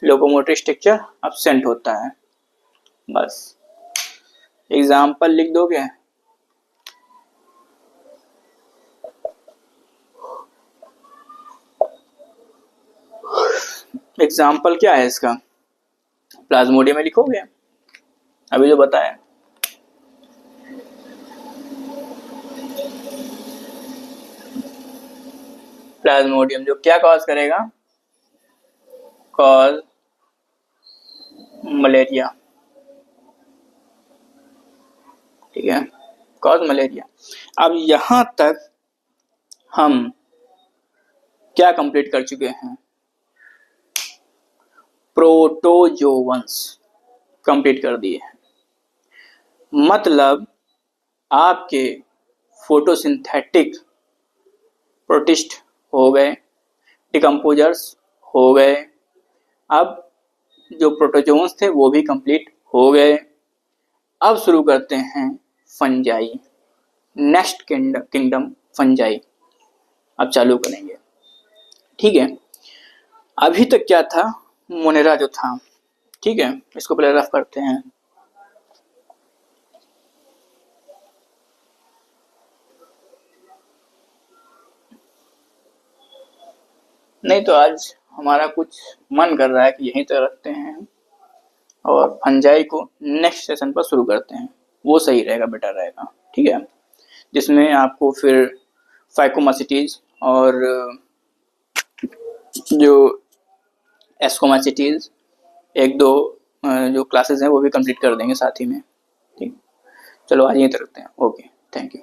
लोकोमोटरी स्ट्रक्चर एब्सेंट होता है, बस एग्जाम्पल लिख दोगे, एग्जाम्पल क्या है इसका, प्लाज्मोडियम में लिखोगे अभी जो बताया, प्लाज्मोडियम जो क्या कॉज करेगा, कॉज मलेरिया, ठीक है, कॉज मलेरिया। अब यहां तक हम क्या कंप्लीट कर चुके हैं, प्रोटोजोवंस कंप्लीट कर दिए हैं, मतलब आपके फोटोसिंथेटिक प्रोटिस्ट हो गए, डिकम्पोजर्स हो गए। अब जो प्रोटोजोन्स थे वो भी कंप्लीट हो गए। अब शुरू करते हैं फंजाई, नेक्स्ट किंगडम फंजाई। अब चालू करेंगे, ठीक है। अभी तक क्या था, मोनेरा जो था, ठीक है, इसको पहले रफ करते हैं। नहीं तो आज हमारा कुछ मन कर रहा है कि यहीं तक रखते हैं और फंजाई को नेक्स्ट सेशन पर शुरू करते हैं, वो सही रहेगा, बेटर रहेगा, ठीक है। जिसमें आपको फिर फाइकोमासिटीज और जो एस्कोमासिटीज एक दो जो क्लासेस हैं वो भी कंप्लीट कर देंगे साथ ही में, ठीक। चलो आज यहीं तक रखते हैं। Okay, thank you.